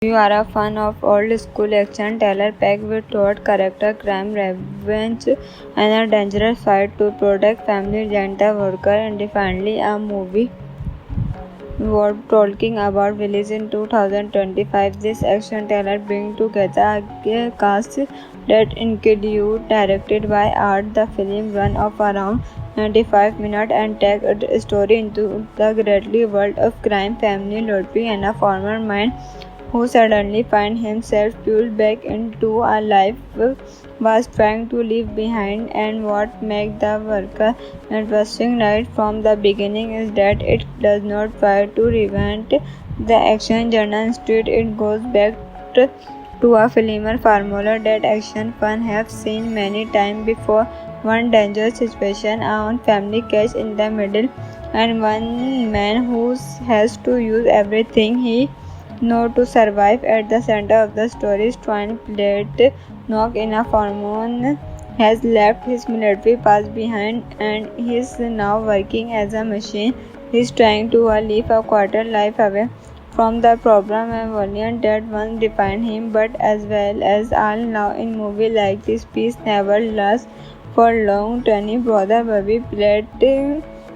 You are a fan of old school action thriller packed with thought, character, crime, revenge, and a dangerous fight to protect family. Janta Vodka and definitely a movie worth talking about. Released in 2025, this action thriller brings together a cast that includes directed by Art. The film runs of around 95 minutes and takes a story into the gritty world of crime, family, lottery, and a former mind who suddenly finds himself pulled back into a life was trying to leave behind. And what makes the work interesting right from the beginning is that it does not try to reinvent the action genre. Instead, it goes back to a familiar formula that action fans have seen many times before. One dangerous situation, a family catch in the middle, and one man who has to use everything he knows to survive. At the center of the story, twin plate knock in a Formon has left his military past behind and he is now working as a machine. He is trying to live a quarter life away from the problem and volume that once defined him. But as well as all now in movie like this, peace never lasts for long. Tony brother Bobby Platt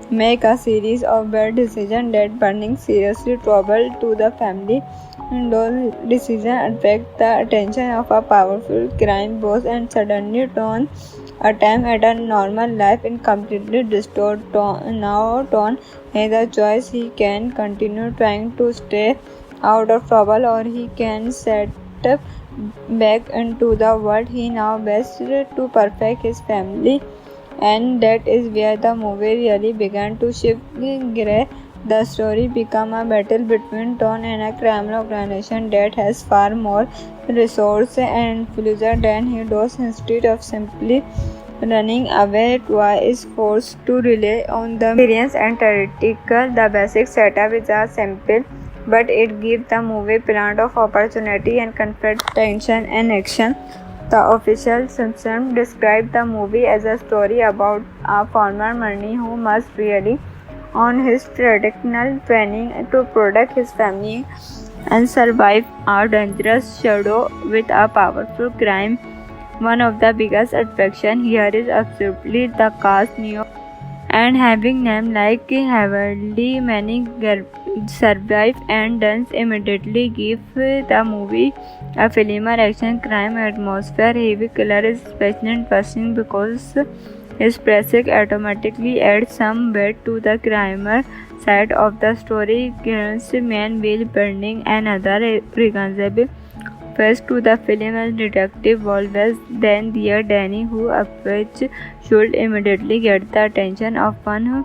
make a series of bad decisions that bring seriously trouble to the family. And those decisions attract the attention of a powerful crime boss and suddenly turn a time at a normal life in completely distorted tone. Now Ton has a choice. He can continue trying to stay out of trouble or he can set back into the world he now best to perfect his family. And that is where the movie really began to shift gear. The story became a battle between Ton and a criminal organization that has far more resources and influence than he does. Instead of simply running away, Twa is forced to rely on the experience and tactical. The basic setup is a simple, but it gives the movie plenty of opportunity and conflict, tension, and action. The official Simpson described the movie as a story about a former money who must rely on his traditional training to protect his family and survive a dangerous shadow with a powerful crime. One of the biggest attractions here is absolutely the cast. New and having names like Heavenly Manning survive and dance immediately give the movie a familiar action crime atmosphere. Heavy killer is especially interesting because his presence automatically adds some weight to the criminal side of the story. Kills man Bill Burning and other recognizable face to the film as Detective Volves. Then there Danny, who approach should immediately get the attention of one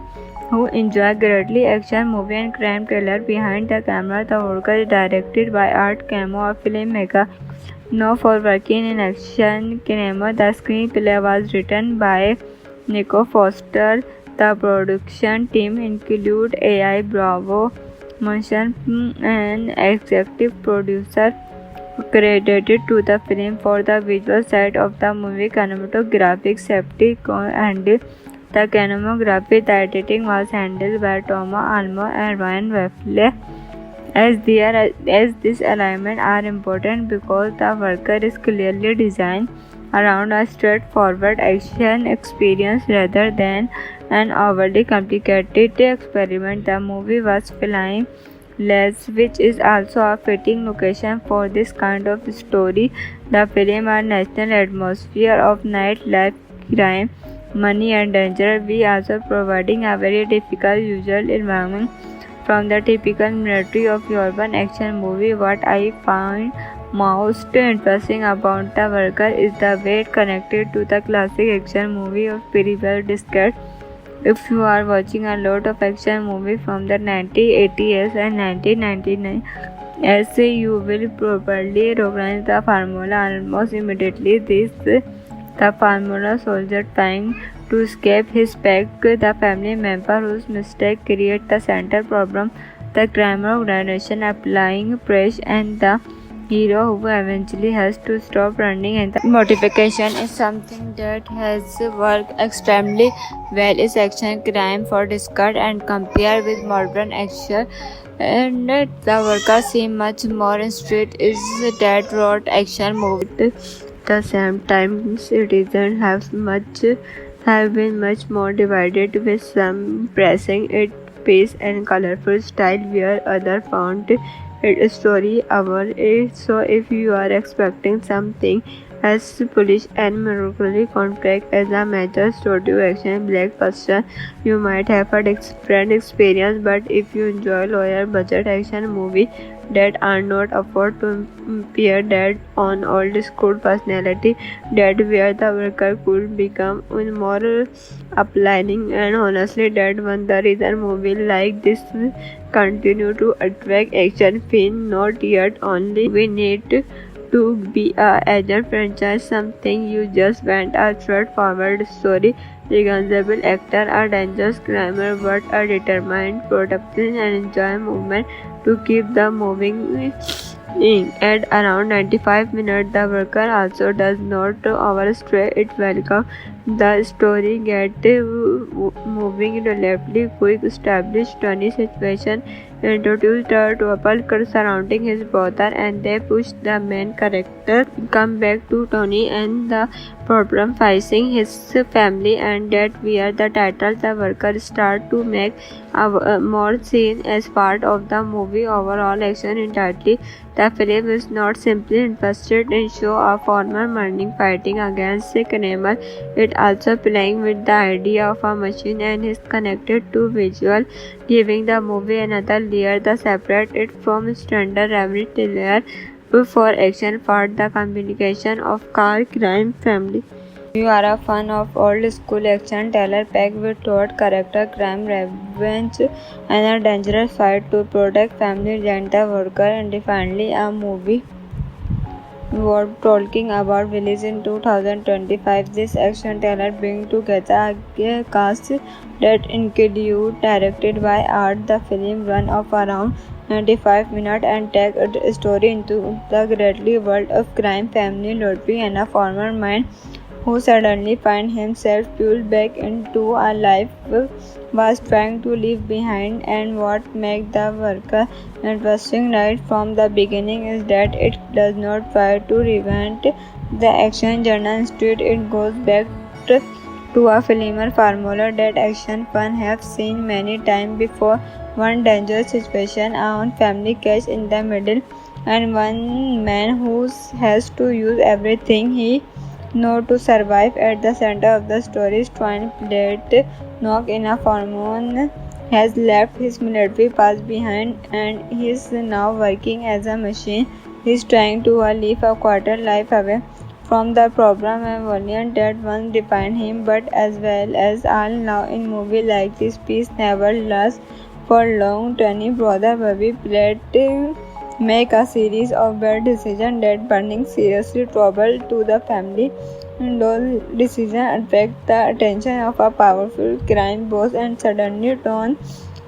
who enjoy greatly action movie and crime thriller. Behind the camera, the work is directed by Art Camo, a filmmaker known for working in action cinema. The screenplay was written by Nico Foster. The production team include A.I. Bravo, motion and executive producer credited to the film for the visual side of the movie. Cinematographic safety handled the cinematography. The editing was handled by Thomas Almo and Ryan Weffle. As this alignment are important because the worker is clearly designed around a straightforward action experience rather than an overly complicated experiment. The movie was filmed Les, which is also a fitting location for this kind of story. The film a national atmosphere of nightlife, crime, money and danger. We also providing a very difficult usual environment from the typical military of urban action movie. What I found most interesting about the worker is the way it connected to the classic action movie of pretty well described. If you are watching a lot of action movies from the 1980s and 1999, you will probably recognize the formula almost immediately. The formula soldier trying to escape his pack, the family member whose mistake create the center problem, the criminal organization applying pressure, and the hero who eventually has to stop running, and the motivation is something that has worked extremely well is action crime for discard and compare with modern action, and the worker seem much more in street is that road action movie. At the same time, citizens have been much more divided, with some praising its pace and colorful style, where others found its story overrated. So, if you are expecting something as polish and miraculously complex as a major studio action blockbuster, you might have a different experience. But if you enjoy lower budget action movies that are not afford to pair that on old school personality, that where the worker could become more appealing. And honestly, that one the reason movie like this continue to attract action film. Not yet only we need to be a agent franchise, something you just want a straightforward story, recognizable actor, a dangerous criminal, but a determined protagonist and enjoy movement to keep the moving in. At around 95 minutes, the worker also does not overstay its welcome. The story gets moving relatively quick, establish funny situation, introduce the trouble surrounding his brother, and they push the main character come back to Tony and the problem facing his family, and that where the title the worker start to make a more scene as part of the movie overall action entirely. The film is not simply interested in show a former Marine fighting against a criminal. It also playing with the idea of a machine and is connected to visual, giving the movie another layer that separate it from standard everyday layer for action for the combination of car crime family. You are a fan of old school action thriller packed with thought, character, crime, revenge, and a dangerous fight to protect family, gentle worker, and finally a movie worth talking about released in 2025. This action thriller brings together a cast that include directed by Art. The film run of around 95 minutes and take a story into the greatly world of crime family, Ludwig, and a former mind who suddenly finds himself pulled back into a life was trying to leave behind. And what makes the worker interesting right from the beginning is that it does not try to reinvent the action genre. Instead, it goes back to a familiar formula that action fans have seen many times before. One dangerous situation, a own family catch in the middle, and one man who has to use everything he knows to survive. At the center of the story's twin plate, Knock in a hormone has left his military past behind and he is now working as a machine. He is trying to live a quarter life away from the problem and violence that once defined him. But as well as all now in movie like this, peace never lasts for long. Tony brother Bobby played make a series of bad decisions that bring seriously trouble to the family. And those decisions attract the attention of a powerful crime boss and suddenly turn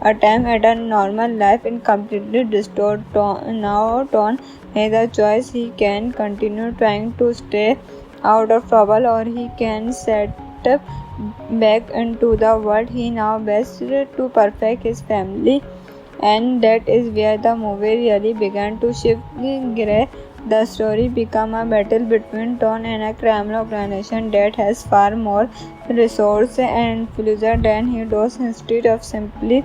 attempt at a normal life in completely distorted tone. Now Ton has a choice. He can continue trying to stay out of trouble, or he can set back into the world he now best to perfect his family. And that is where the movie really began to shift gear. The story became a battle between Ton and a criminal organization that has far more resources and influence than he does. Instead of simply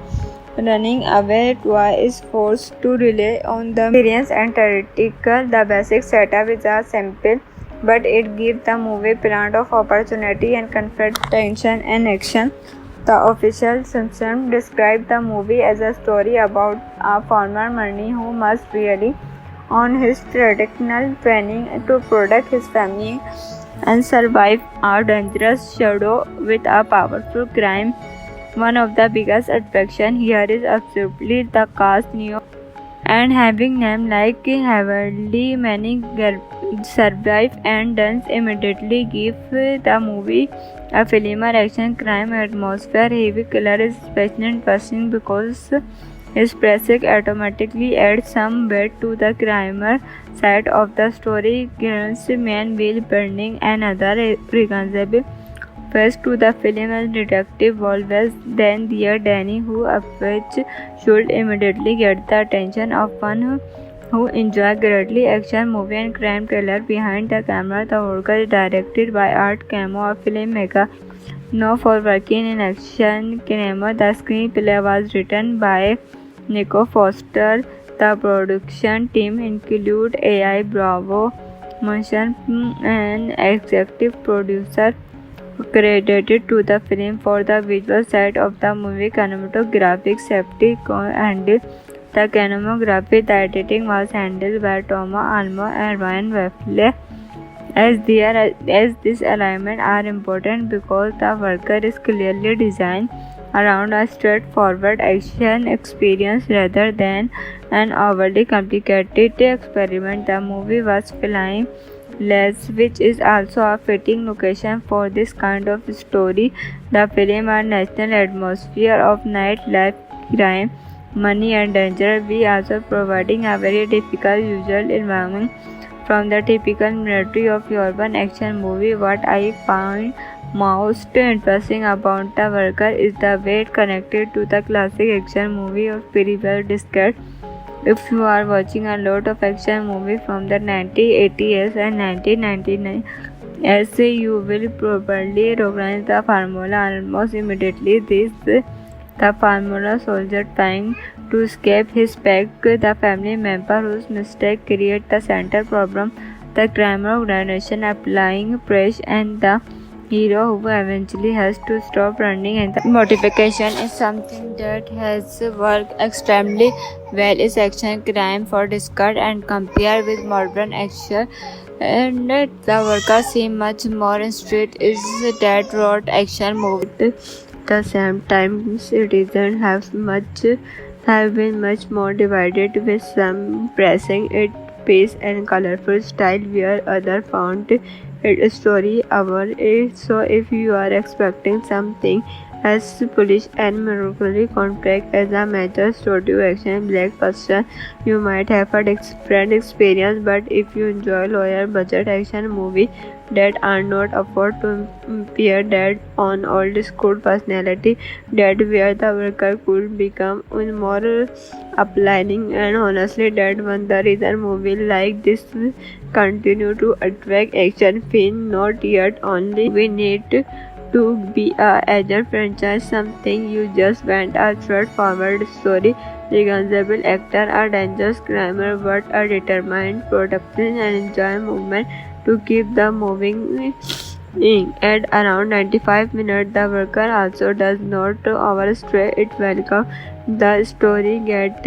running away, Twa is forced to rely on the experience and tactical. The basic setup is a simple, but it gives the movie plenty of opportunity and confrontation and action. The official Simpson described the movie as a story about a former Marine who must rely on his traditional training to protect his family and survive a dangerous shadow with a powerful crime. One of the biggest attractions here is absolutely the cast. New and having names like Heavenly Manning survive and dance immediately give the movie a filmer action crime atmosphere. Heavy killer is especially interesting because His passing automatically adds some weight to the criminal side of the story. Grant's main wheel burning another recognizable face to the film as Detective Volves. Then there Danny, who which should immediately get the attention of one who enjoy greatly action movie and crime thriller. Behind the camera, the work is directed by Art Camo, a filmmaker known for working in action cinema. The screenplay was written by Nico Foster. The production team include AI Bravo, motion and executive producer credited to the film for the visual side of the movie, cinematographic safety handled the cinematography. The editing was handled by Thomas Almo and Ryan Weffle. As this alignment are important because the worker is clearly designed around a straightforward action experience rather than an overly complicated experiment. The movie was filmed Les, which is also a fitting location for this kind of story. The film a national atmosphere of nightlife, crime, money and danger, we also providing a very difficult usual environment from the typical military of urban action movie. What I found most interesting about The Worker is the way it connected to the classic action movie of very well described. If you are watching a lot of action movies from the 1980s and 1999, you will probably recognize the formula almost immediately. The formula soldier trying to escape his pack, the family member whose mistake create the center problem, the crime organization applying pressure, and the hero who eventually has to stop running. And the motivation is something that has worked extremely well is action crime for discard and compare with modern action. And The Worker seem much more in street is that road action movie. At the same time, citizens have been much more divided, with some praising its pace and colorful style, where others found its story overrated. So if you are expecting something as polished and miraculously complex as a major studio action blockbuster, you might have a different experience. But if you enjoy lower budget action movies that are not afford to appear that on old school personality, that where The Worker could become more appealing. And honestly, that one the reason movie like this continue to attract action film. Not yet only we need to be a agent franchise, something you just want a straightforward story, recognizable actor, a dangerous criminal, but a determined production and enjoy movement to keep the moving in. At around 95 minutes, The Worker also does not overstay its welcome. The story gets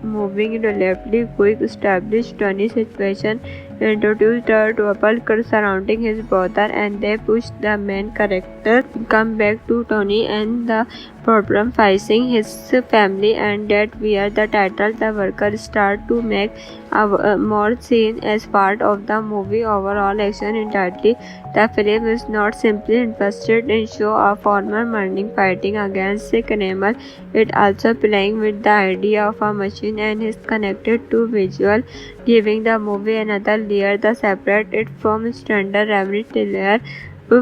moving relatively quick, established funny situation, introduced the trouble surrounding his brother, and they push the main character come back to Tony and the problem facing his family, and that where the title The Worker start to make a more scene as part of the movie overall action entirely. The film is not simply interested in show a former Marine fighting against a criminal. It also playing with the idea of a machine and is connected to visual, giving the movie another layer that separate it from standard every thriller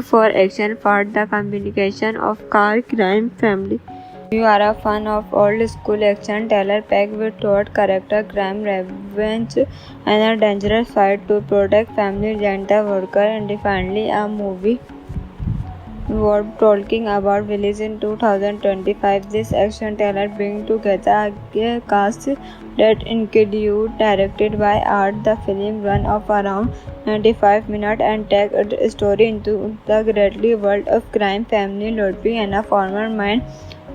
for action for the combination of car crime family. If you are a fan of old school action thriller packed with thought, character, crime, revenge, and a dangerous fight to protect family, gentle worker, and finally a movie worth talking about released in 2025. This action thriller brings together a cast that include directed by Art. The film run of around 95 minutes and take a story into the greatly world of crime, family, lottery, and a former man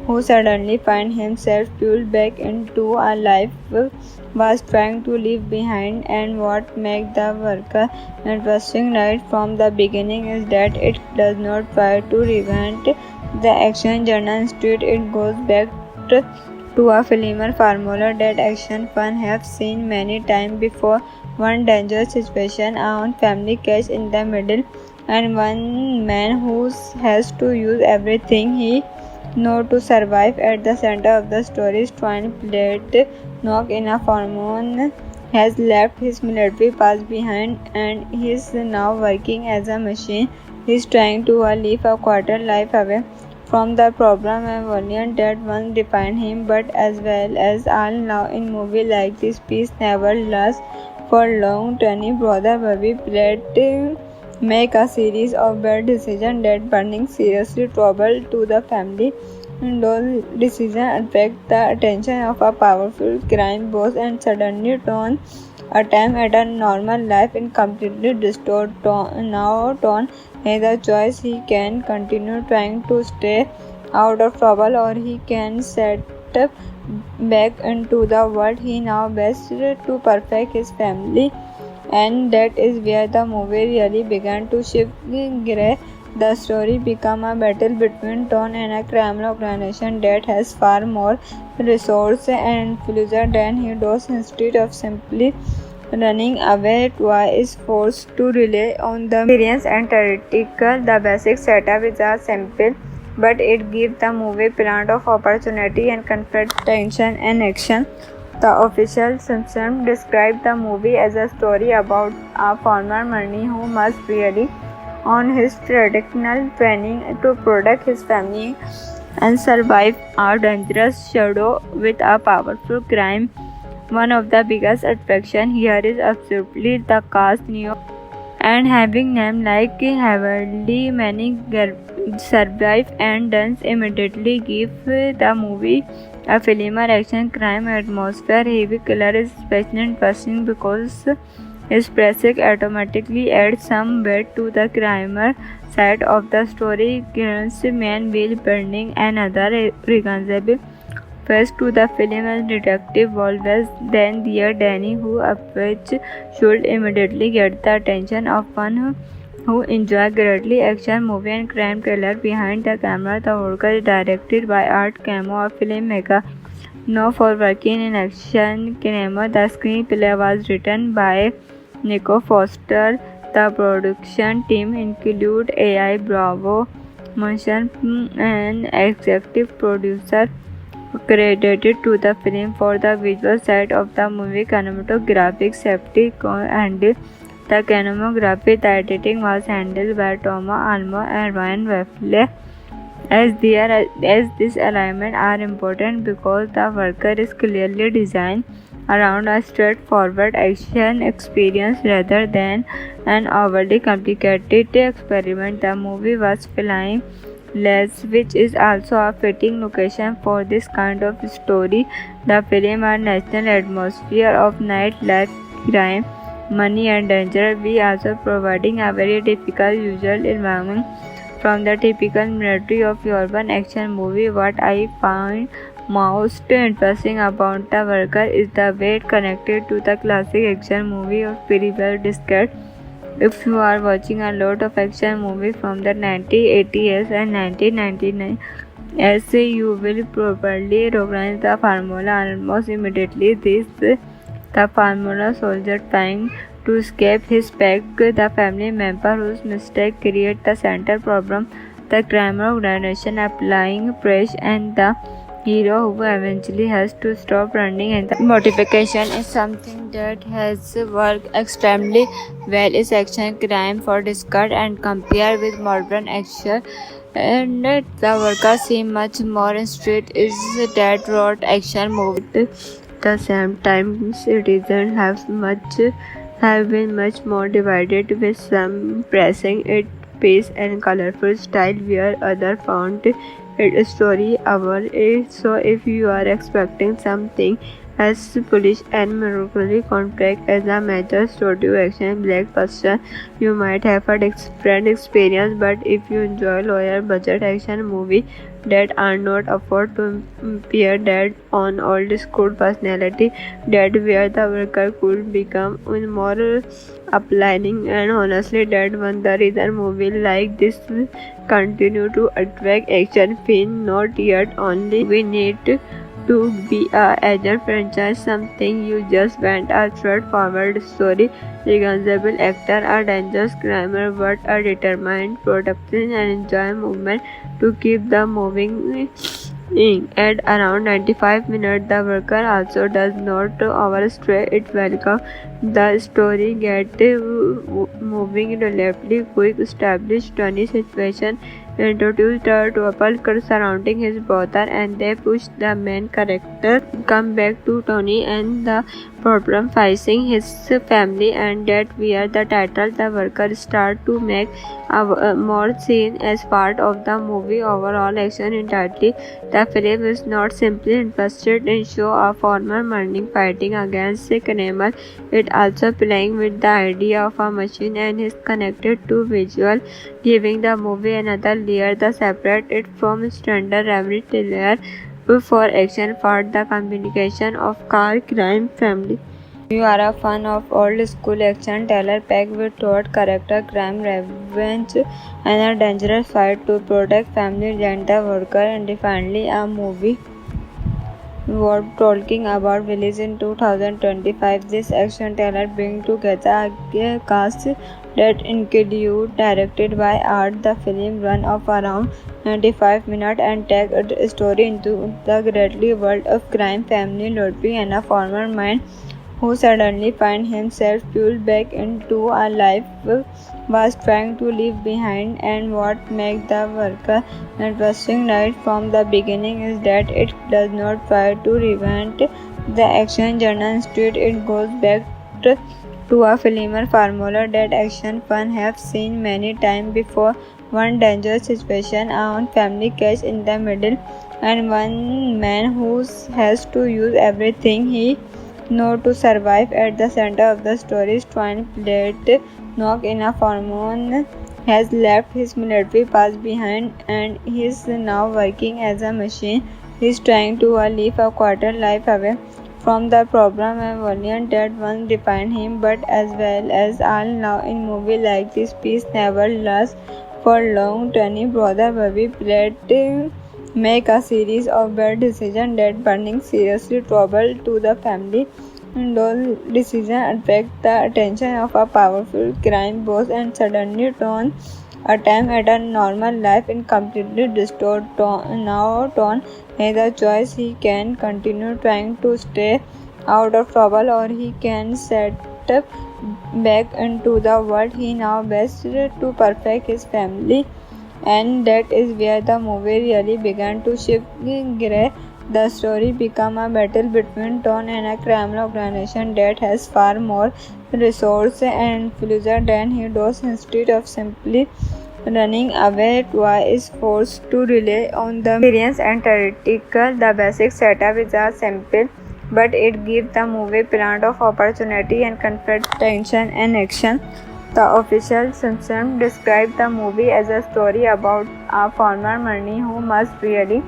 who suddenly finds himself pulled back into a life was trying to leave behind. And what makes The Worker interesting right from the beginning is that it does not try to reinvent the action genre. Instead, it goes back to a familiar formula that action fans have seen many times before. One dangerous situation, a family case in the middle, and one man who has to use everything he not to survive. At the center of the story, twin plate Nok in a hormone has left his military past behind and he is now working as a machine. He is trying to live a quarter life away from the problem and violence that once defined him, but as well as all now in movie like this, peace never lasts for long. Tony brother Bobby Platt make a series of bad decisions that bring seriously trouble to the family. And those decisions attract the attention of a powerful crime boss and suddenly turn a time at a normal life in completely distorted tone. Now Ton has a choice. He can continue trying to stay out of trouble or he can set back into the world he now best to perfect his family. And that is where the movie really began to shift gear. The story became a battle between Ton and a criminal organization that has far more resources and influence than he does. Instead of simply running away, Twa is forced to rely on the experience and tactical. The basic setup is a simple, but it gives the movie plenty of opportunity and conflict, tension, and action. The official Simpson described the movie as a story about a former money who must really on his traditional training to protect his family and survive a dangerous shadow with a powerful crime. One of the biggest attractions here is absolutely the cast New and having names like Heavenly Many survive and dance immediately give the movie a film or action crime atmosphere. Heavy killer is especially interesting because his presence automatically adds some weight to the crimer side of the story. Kieran's man Will Burning and other recognizable face to the film as Detective Volves, then dear Danny, who which should immediately get the attention of one who enjoy greatly action movie and crime thriller. Behind the camera, the work is directed by Art Camo, a filmmaker known for working in action cinema. The screenplay was written by Nico Foster. The production team include AI Bravo, motion and executive producer credited to the film for the visual side of the movie. Cinematographic safety handled the cinematography. The editing was handled by Thomas Almo and Ryan Weffle. As this alignment are important because the worker is clearly designed around a straightforward action experience rather than an overly complicated experiment. The movie was filmed Les, which is also a fitting location for this kind of story. The film a national atmosphere of nightlife, crime, money and danger, we also providing a very difficult usual environment from the typical military of urban action movie. What I found most interesting about the worker is the way it connected to the classic action movie of very well described. If you are watching a lot of action movies from the 1980s and 1999, as you will probably recognize the formula almost immediately. The formula soldier trying to escape his pack, the family member whose mistake create the center problem, the crime organization applying pressure, and the hero who eventually has to stop running. And the motivation is something that has worked extremely well is action crime for discard and compare with modern action, and the workers seem much more in street is that wrote action movie. At the same time, citizens have been much more divided, with some praising its pace and colorful style where others found its story hour. So if you are expecting something as polish and miraculously complex as a major studio action blockbuster, you might have a different experience. But if you enjoy lower budget action movies that are not afford to appear dead on old school personality, that where the worker could become more uplining. And honestly, that one the reason movie like this continue to attract action film. Not yet only we need to be a agile franchise, something you just want a straightforward story, recognizable actor, a dangerous climber, but a determined production and enjoy movement to keep the moving. At around 95 minutes, the worker also does not overstay its welcome. The story gets moving relatively quick, establish Tony's situation, introduce the trouble surrounding his brother, and they push the main character come back to Tony and the problem facing his family, and that where the title the worker start to make a more scene as part of the movie overall action entirely. The film is not simply interested in show a former Marine fighting against a criminal, it also playing with the idea of a machine and is connected to visual, giving the movie another layer that separate it from standard every layer for action for the communication of car crime family. You are a fan of old school action thriller packed with thought, character, crime, revenge, and a dangerous fight to protect family, rent the worker, and finally a movie worth talking about released in 2025. This action thriller brings together a cast that include directed by Art. The film run of around 95 minutes and take a story into the greatly world of crime family, Ludwig, and a former mind who suddenly finds himself pulled back into a life was trying to leave behind. And what makes the worker interesting right from the beginning is that it does not try to reinvent the action genre. Instead, it goes back to a familiar formula that action fans have seen many times before. One dangerous situation, a family catch in the middle, and one man who has to use everything he knows to survive. At the center of the story, twin plate knock in a Formon has left his military past behind and he is now working as a machine. He is trying to live a quarter life away from the problem and violence that once defined him, but as well as all now in movie like this, peace never lasts for long. Tony brother Bobby Platt make a series of bad decisions that bring seriously trouble to the family, and those decisions attract the attention of a powerful crime boss and suddenly turn attempt at a normal life in completely distorted tone. Now Ton has a choice. He can continue trying to stay out of trouble, or he can set back into the world he now best to perfect his family. And that is where the movie really began to shift gear. The story became a battle between Ton and a criminal organization that has far more resources and influence than he does. Instead of simply running away, Twa is forced to rely on the experience and tactical. The basic setup is a simple, but it gives the movie plenty of opportunity and conflict, tension, and action. The official system described the movie as a story about a former Marine who must really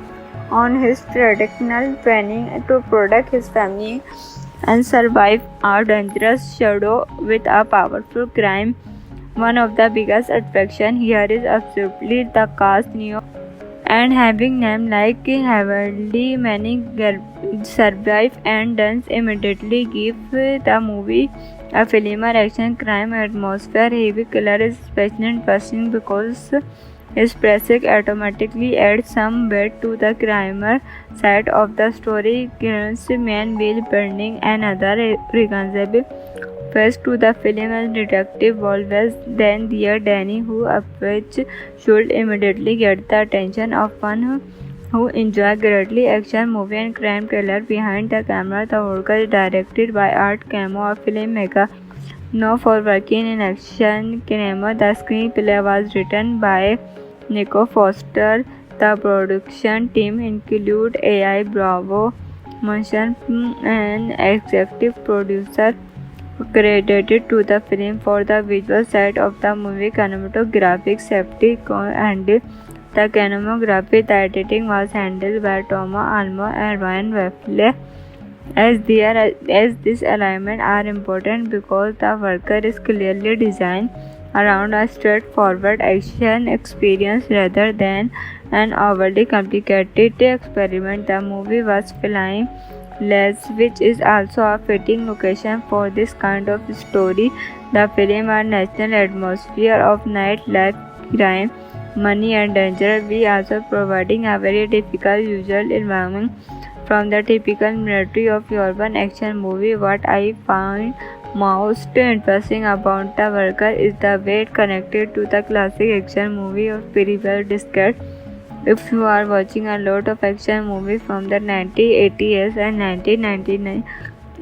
on his traditional training to protect his family and survive a dangerous shadow with a powerful crime. One of the biggest attractions here is absolutely the cast new and having names like heavily many survive and dance immediately give the movie a filmer action crime atmosphere. Heavy killer is especially interesting because his presence automatically adds some weight to the crimer side of the story. Gives man will burning another recognizable face to the film as Detective Always. Then there Danny, who approach should immediately get the attention of one who enjoy greatly action movie and crime thriller. Behind the camera, the work is directed by Art Camo, a filmmaker known for working in action cinema. The screenplay was written by Nico Foster. The production team include A.I. Bravo, motion and executive producer credited to the film for the visual side of the movie. Cinematographic safety and the cinematography, the editing was handled by Thomas Almo and Ryan Weffle. As this alignment are important because the worker is clearly designed around a straightforward action experience rather than an overly complicated experiment. The movie was Flying Les, which is also a fitting location for this kind of story. The film a national atmosphere of nightlife, crime, money and danger, we also providing a very difficult usual environment from the typical military of urban action movie. What I find most interesting about The Worker is the way it connected to the classic action movie of Peribel Disquette. If you are watching a lot of action movies from the 1980s and 1999,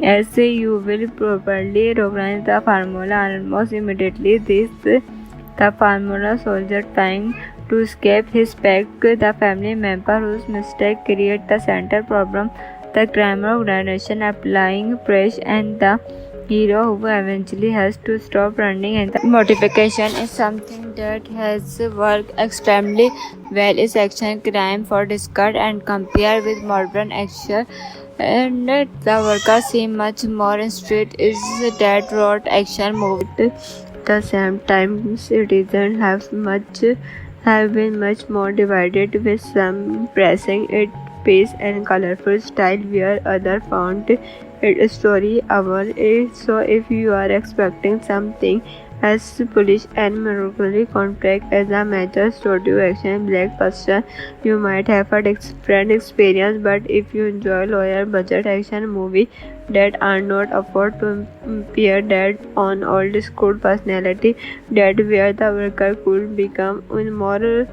as you will probably recognize the formula almost immediately. The formula: soldier trying to escape his pack, the family member whose mistake create the center problem, the crime organization applying pressure, and the hero who eventually has to stop running. And the motivation is something that has worked extremely well is action crime for discard and compare with modern action. And The Worker seem much more street is that road action movie. At the same time, citizens have been much more divided, with some praising its pace and colorful style, where others found its story overrated. So if you are expecting something as polish and melancholy contract as a major studio action blockbuster, you might have a different experience. But if you enjoy lower budget action movies that are not afford to pair that on old school personality, that where The Worker could become more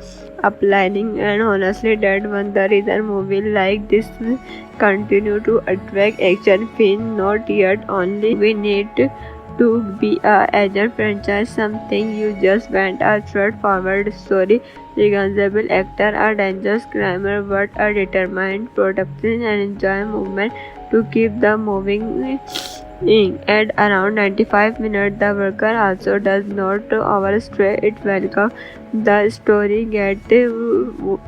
appealing. And honestly, that one the reason movie like this continue to attract action fans. Not yet only we need to be a agent franchise, something you just want a straightforward story, recognizable actor, a dangerous criminal, but a determined production and enjoy movement to keep the moving in. At around 95 minutes, The Worker also does not overstay its welcome. The story gets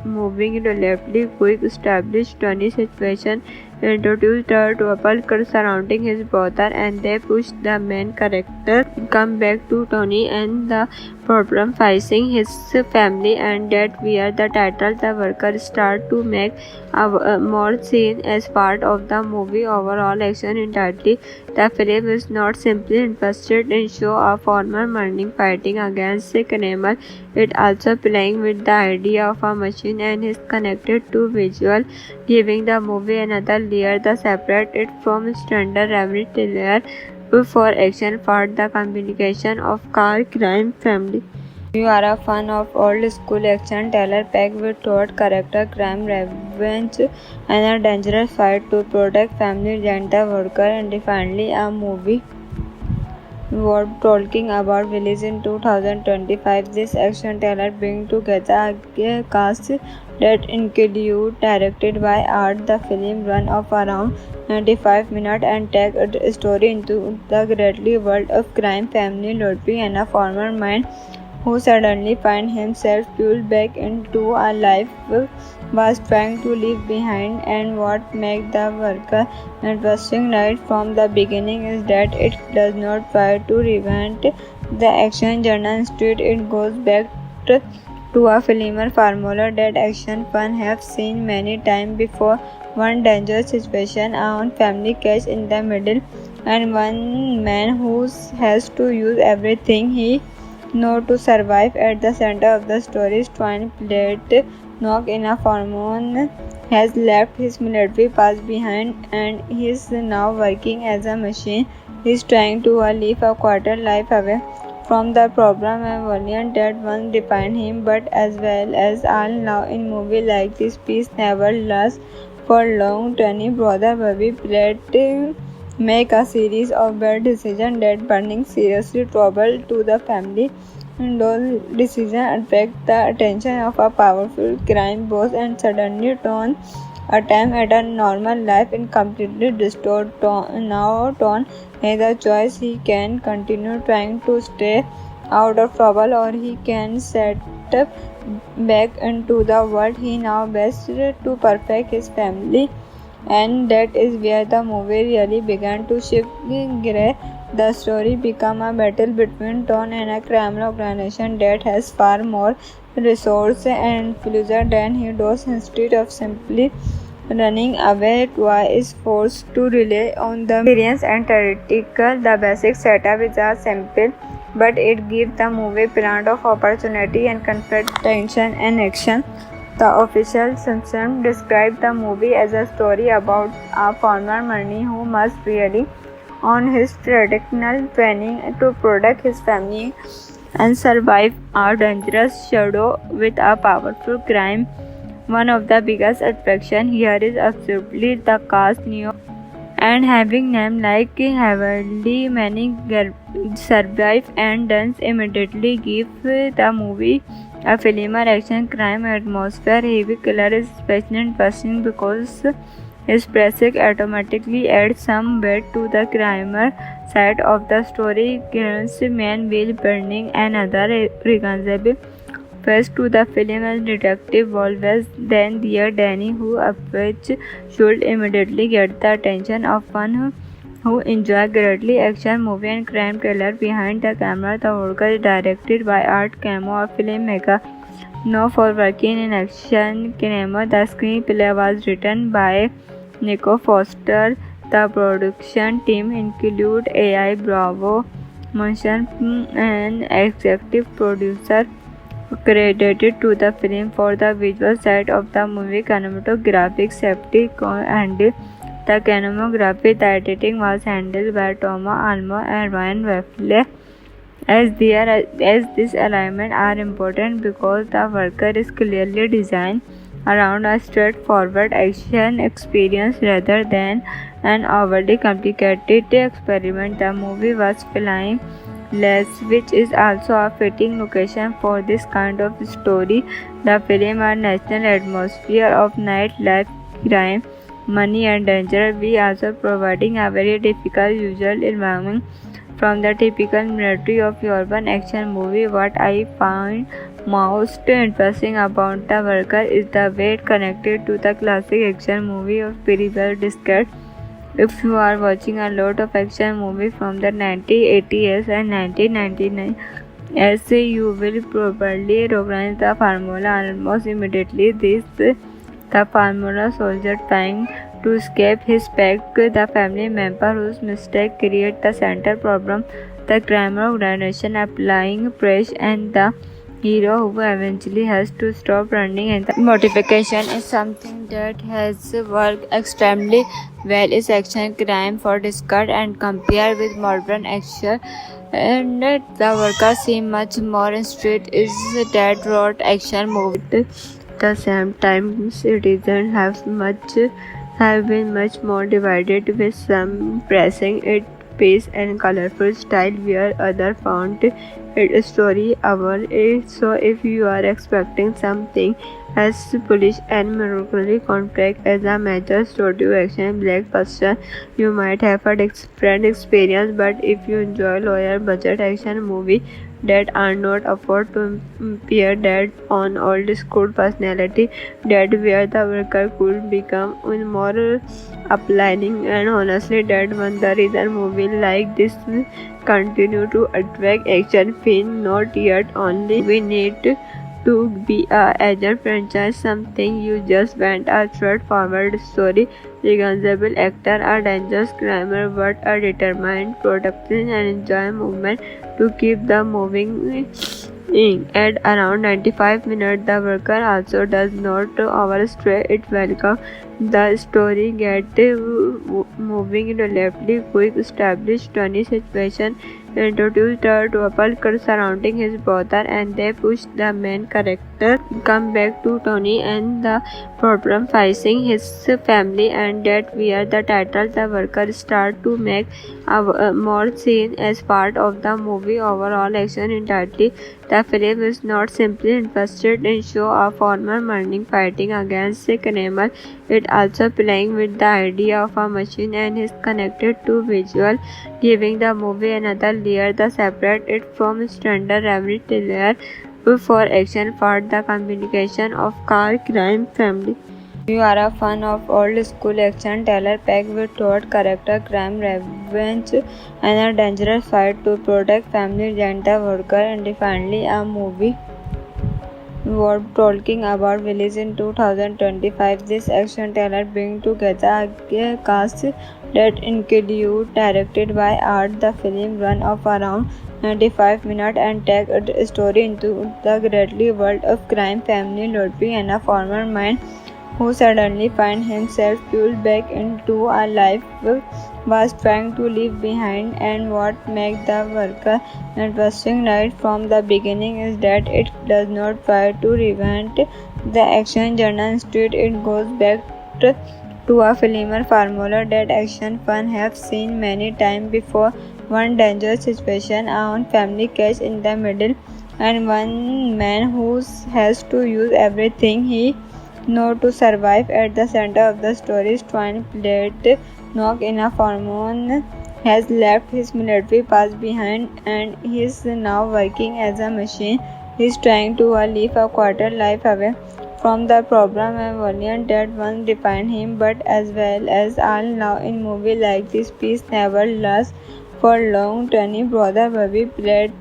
moving relatively quick, establish funny situation, introduce the trouble surrounding his brother, and they push the main character come back to Tony and the problem facing his family, and that where the title The Worker start to make a more scene as part of the movie overall action entirely. The film is not simply interested in show a former Marine fighting against a criminal. It also playing with the idea of a machine and is connected to visual, giving the movie another layer that separate it from standard every thriller for action for the combination of car, crime, family. You are a fan of old school action thriller packed with thought, character, crime, revenge, and a dangerous fight to protect family, gentle worker, and finally a movie worth talking about. Released in 2025, this action thriller brings together a cast that include directed by Art. The film run of around 95 minutes and take a story into the greatly world of crime, family, lottery, and a former mind who suddenly finds himself pulled back into a life was trying to leave behind. And what makes The Worker interesting right from the beginning is that it does not try to reinvent the action genre. Instead, it goes back to a familiar formula that action fans have seen many times before. One dangerous situation, a family case in the middle, and one man who has to use everything he knows to survive. At the center of the story, twin plate knock in a hormone has left his military past behind and he is now working as a machine. He is trying to live a quarter life away from the problem and violence that once defined him. But as well as all now in movie like this, peace never lasts for long. Tony brother Bobby Platt make a series of bad decisions that bring seriously trouble to the family. And those decisions attract the attention of a powerful crime boss and suddenly turn attempt at a normal life in completely distorted. Now Ton has a choice. He can continue trying to stay out of trouble, or he can set back into the world he now best to perfect his family. And that is where the movie really began to shift gear. The story became a battle between Ton and a criminal organization that has far more resource and influencer than he does. Instead of simply running away, Twa is forced to rely on the experience and theoretical. The basic setup is a simple, but it gives the movie plenty of opportunity and conflict, tension, and action. The official Simpson described the movie as a story about a former money who must rely on his traditional training to protect his family and survive a dangerous shadow with a powerful crime. One of the biggest attractions here is absolutely the cast. New and having names like Heavenly Manning survive and dance immediately give the movie a film or action crime atmosphere. Heavy Killer is especially interesting because his presence automatically adds some weight to the crimer side of the story. Kills man Will Burning and other recognizable face to the film as Detective Volves, then dear Danny, who which should immediately get the attention of one who enjoys greatly action movie and crime thriller. Behind the camera, the work is directed by Art Camo, a filmmaker known for working in action cinema. The screenplay was written by Nico Foster. The production team include A.I. Bravo, Manson, and executive producer credited to the film for the visual side of the movie. Cinematographic safety handled the cinematography. The editing was handled by Thomas Almo and Ryan Weffle. As this alignment are important because the worker is clearly designed around a straightforward action experience rather than an overly complicated experiment. The movie was filmed Less, which is also a fitting location for this kind of story. The film a national atmosphere of nightlife, crime, money and danger, we also providing a very difficult visual environment from the typical military of urban action movie. What I find most interesting about The Worker is the way it connected to the classic action movie of very well described. If you are watching a lot of action movies from the 1980s and 1999, you will probably recognize the formula almost immediately. The formula soldier trying to escape his pack, the family member whose mistake creates the center problem, the crime organization applying pressure, and the hero who eventually has to stop running. And the motivation is something that has worked extremely well is action crime for discard and compare with modern action, and The Worker seem much more in street is that wrote action movie. At the same time, citizens have been much more divided, with some praising its pace and colorful style, where others found its story hour. So if you are expecting something as polish and miraculously complex as a major studio action blockbuster, you might have a different experience. But if you enjoy lower budget action movies that are not afford to appear that on old school personality, that where The Worker could become more appealing. And honestly, that one the reason movie like this continue to attract action film. Not yet only we need to be a agent franchise, something you just want a straightforward story, recognizable actor, a dangerous crimer, but a determined production and enjoy movement to keep the moving in. At around 95 minutes, The Worker also does not overstay its welcome. The story gets moving relatively quick, established funny situation, introduced a couple surrounding his brother, and they push the main character come back to Tony and the problem facing his family, and that where the title The Worker start to make a more scene as part of the movie overall action entirely. The film is not simply interested in show a former Marine fighting against a criminal. It also playing with the idea of a machine and is connected to visual, giving the movie another layer that separate it from standard every thriller for action for the communication of car crime family. You are a fan of old school action thriller packed with thought, character, crime, revenge, and a dangerous fight to protect family, Janta Worker, and finally a movie were talking about release in 2025. This action thriller brings together a cast that include directed by Art. The film run of around 95 minutes and take a story into the grisly world of crime family Lotfi and a former man who suddenly finds himself pulled back into a life was trying to leave behind. And what makes the worker interesting right from the beginning is that it does not try to reinvent the action genre. Instead, it goes back to a familiar formula that action fans have seen many times before. One dangerous situation, a family catch in the middle, and one man who has to use everything he knows to survive. At the center of the story, twin plate knock in a Formon has left his military past behind and he is now working as a machine. He is trying to live a quarter life away from the problem and violence that once defined him. But as well as all now in movie like this, peace never lasts for long. Tony brother Bobby Platt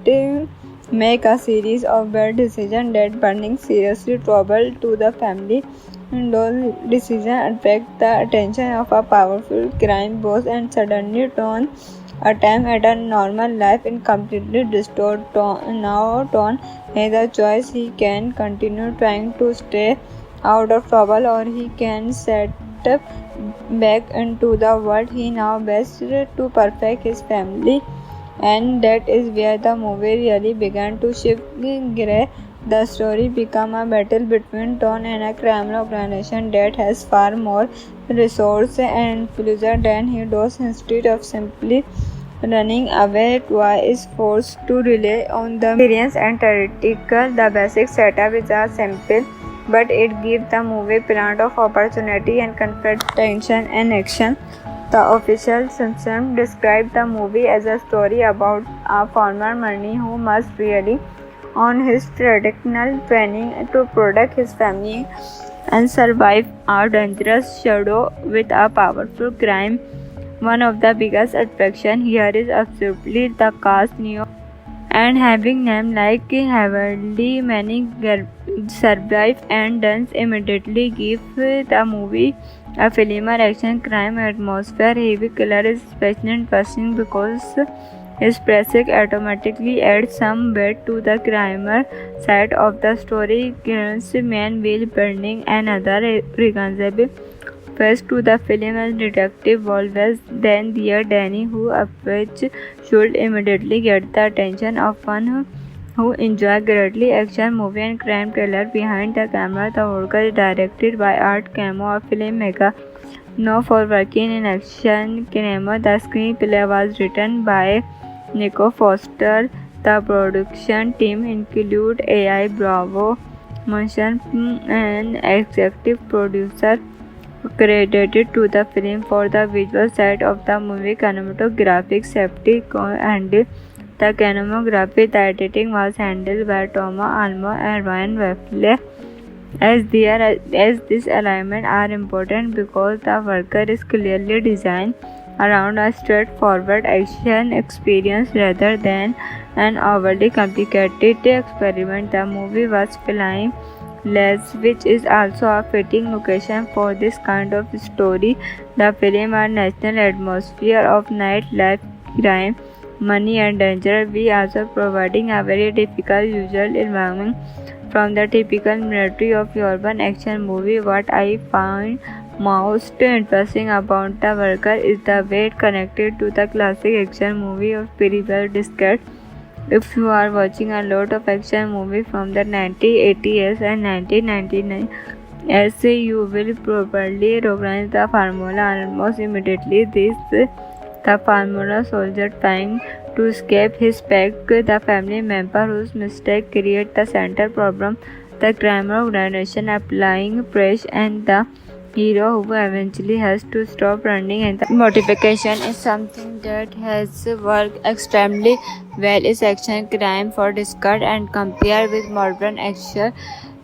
make a series of bad decisions that bring seriously trouble to the family. And those decisions attract the attention of a powerful crime boss and suddenly turn a time at a normal life in completely distorted tone. Now Ton has a choice. He can continue trying to stay out of trouble or he can set back into the world he now best to perfect his family. And that is where the movie really began to shift gear. The story became a battle between Ton and a criminal organization that has far more resources and influence than he does. Instead of simply running away, Twa is forced to rely on the experience and tactical. The basic setup is simple, but it gives the movie plenty of opportunity and conflict, tension, and action. The official Simpson described the movie as a story about a former money who must rely on his traditional training to protect his family and survive a dangerous shadow with a powerful crime. One of the biggest attractions here is absolutely the cast. New and having names like Heavenly Many survive and dance immediately give the movie a familiar action crime atmosphere. Heavy killer is especially interesting because his presence automatically adds some weight to the criminal side of the story. Kill's man will burning another recognizable face to the film as Detective Volves. Then there Danny, who approach should immediately get the attention of one who enjoy greatly action movie and crime thriller. Behind the camera, the work is directed by Art Camo, a filmmaker known for working in action cinema. The screenplay was written by Nico Foster. The production team include A.I. Bravo, motion and executive producer credited to the film for the visual side of the movie. Cinematographic safety handled the cinematography. The editing was handled by Thomas Almo and Ryan Weffle. As this alignment are important because the worker is clearly designed around a straightforward action experience rather than an overly complicated experiment. The movie was filmed Les, which is also a fitting location for this kind of story. The film a national atmosphere of nightlife, crime, money and danger, we also providing a very difficult usual environment from the typical military of urban action movie. What I found most interesting about the worker is the way it connected to the classic action movie of pretty well described. If you are watching a lot of action movies from the 1980s and 1999, you will probably recognize the formula almost immediately. The formula soldier trying to escape his pack, the family member whose mistake create the center problem, the criminal organization applying pressure, and the hero who eventually has to stop running. And the motivation is something that has worked extremely well is action crime for discard and compare with modern action.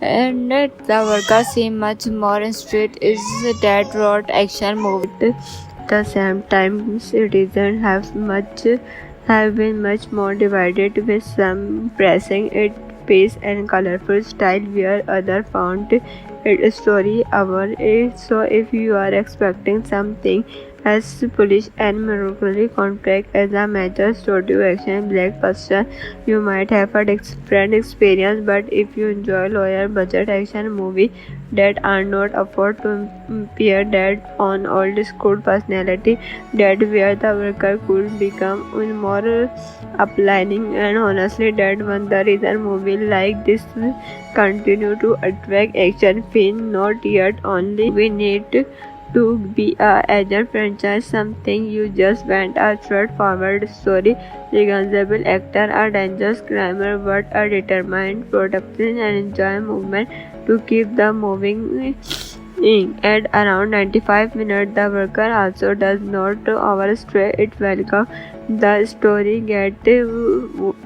And the worker seem much more in street is that road action movie. At the same time, citizens have been much more divided with some praising it pace and colorful style where others found it story hour. So if you are expecting something as polish and miraculously complex as a major studio action blockbuster, you might have a different experience. But if you enjoy lower budget action movie that are not afford to pair that on old school personality, that where the worker could become more appealing. And honestly, that one the reason movie like this continue to attract action film. Not yet only we need to be a agent franchise, something you just want a straightforward story, recognizable actor, a dangerous criminal, but a determined production and enjoy movement to keep the moving. At around 95 minutes, the worker also does not overstay its welcome. The story gets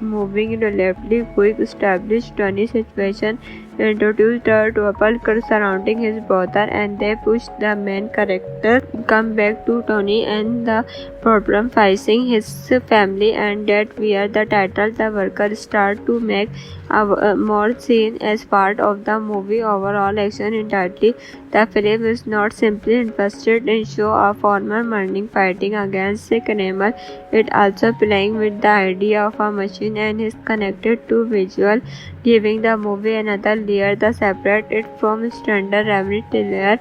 moving relatively quick, established funny situation, introduced the trouble surrounding his brother, and they push the main character come back to Tony and the problem facing his family, and that where the title the worker start to make a more scene as part of the movie overall action entirely. The film is not simply interested in show a former morning fighting against a criminal. It also playing with the idea of a machine and is connected to visual, giving the movie another layer that separate it from standard every layer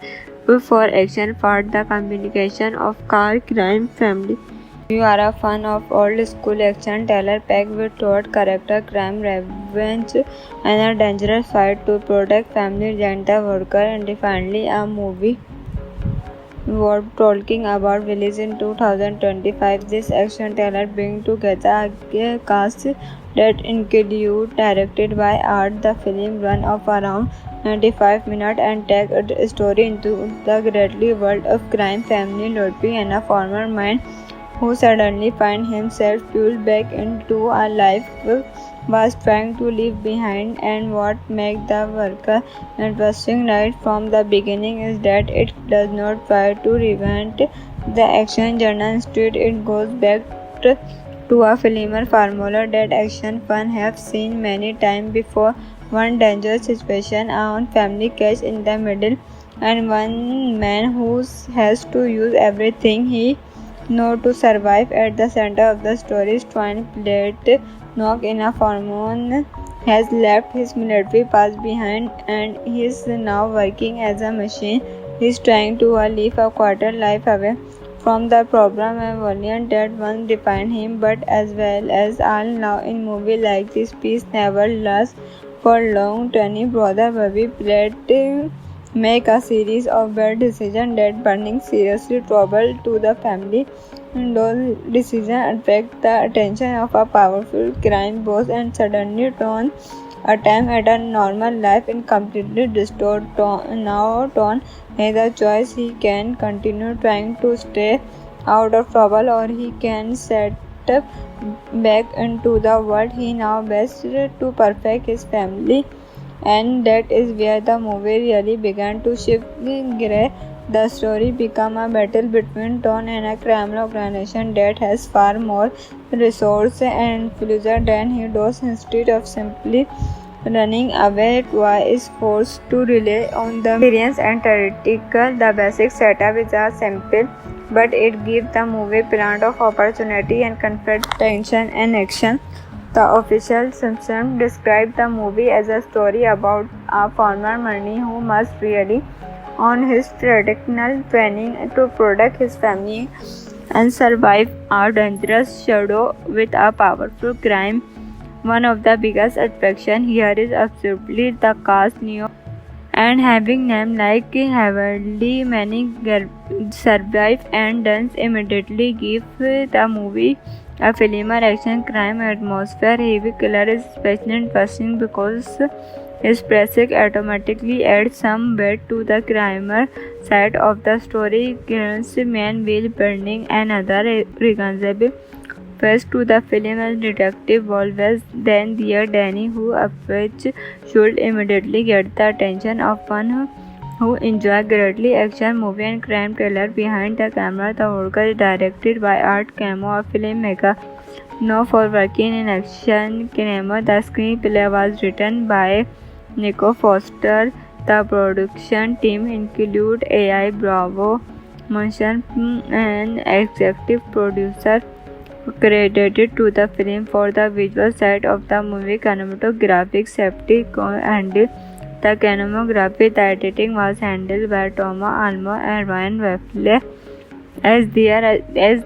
for action for the communication of car crime family. You are a fan of old school action thriller packed with thought, character, crime, revenge, and a dangerous fight to protect family, gentle worker, and finally a movie worth talking about. Released in 2025, this action thriller brings together a cast that include directed by Art. The film run of around 95 minutes and take a story into the grisly world of crime family, Lotfi, and a former mind who suddenly finds himself pulled back into a life was trying to leave behind. And what makes the worker interesting right from the beginning is that it does not try to reinvent the action genre. Instead, it goes back to a familiar formula that action fans have seen many times before. One dangerous situation, a family catch in the middle, and one man who has to use everything he knows to survive. At the center of the story, Twain played Knock in a Formon has left his military past behind and he is now working as a machine. He is trying to live a quarter life away from the problem and violence that once defined him. But as well as all now in movie like this, peace never lasts for long. Tony brother Bobby played make a series of bad decisions that bringing seriously trouble to the family. And those decisions attract the attention of a powerful crime boss and suddenly turn attempt at a normal life in completely restored tone. Now Ton has a choice. He can continue trying to stay out of trouble or he can set back into the world he now best to perfect his family. And that is where the movie really began to shift gear. The story became a battle between Ton and a criminal organization that has far more resources and influence than he does. Instead of simply running away, Twa is forced to rely on the experience and tactical. The basic setup is a simple, but it gives the movie plenty of opportunity and conflict, tension, and action. The official Simpson described the movie as a story about a former Marine who must rely on his traditional training to protect his family and survive a dangerous shadow with a powerful crime. One of the biggest attractions here is absolutely the cast new and having names like Heavenly Manning survive and dance immediately give the movie a filmer action crime atmosphere. Heavy killer is especially interesting because his presence automatically adds some weight to the crimer side of the story. Kills man will burning another recognizable face to the film as Detective Always. Then there Danny, who which should immediately get the attention of one who enjoy greatly action movie and crime thriller behind the camera. The work is directed by Art Camo, a filmmaker Known for working in action cinema, the screenplay was written by Nico Foster. The production team include AI Bravo, motion and executive producer credited to the film for the visual side of the movie, cinematographic safety and the cinematography. The editing was handled by Thomas Almo and Ryan Weffle. As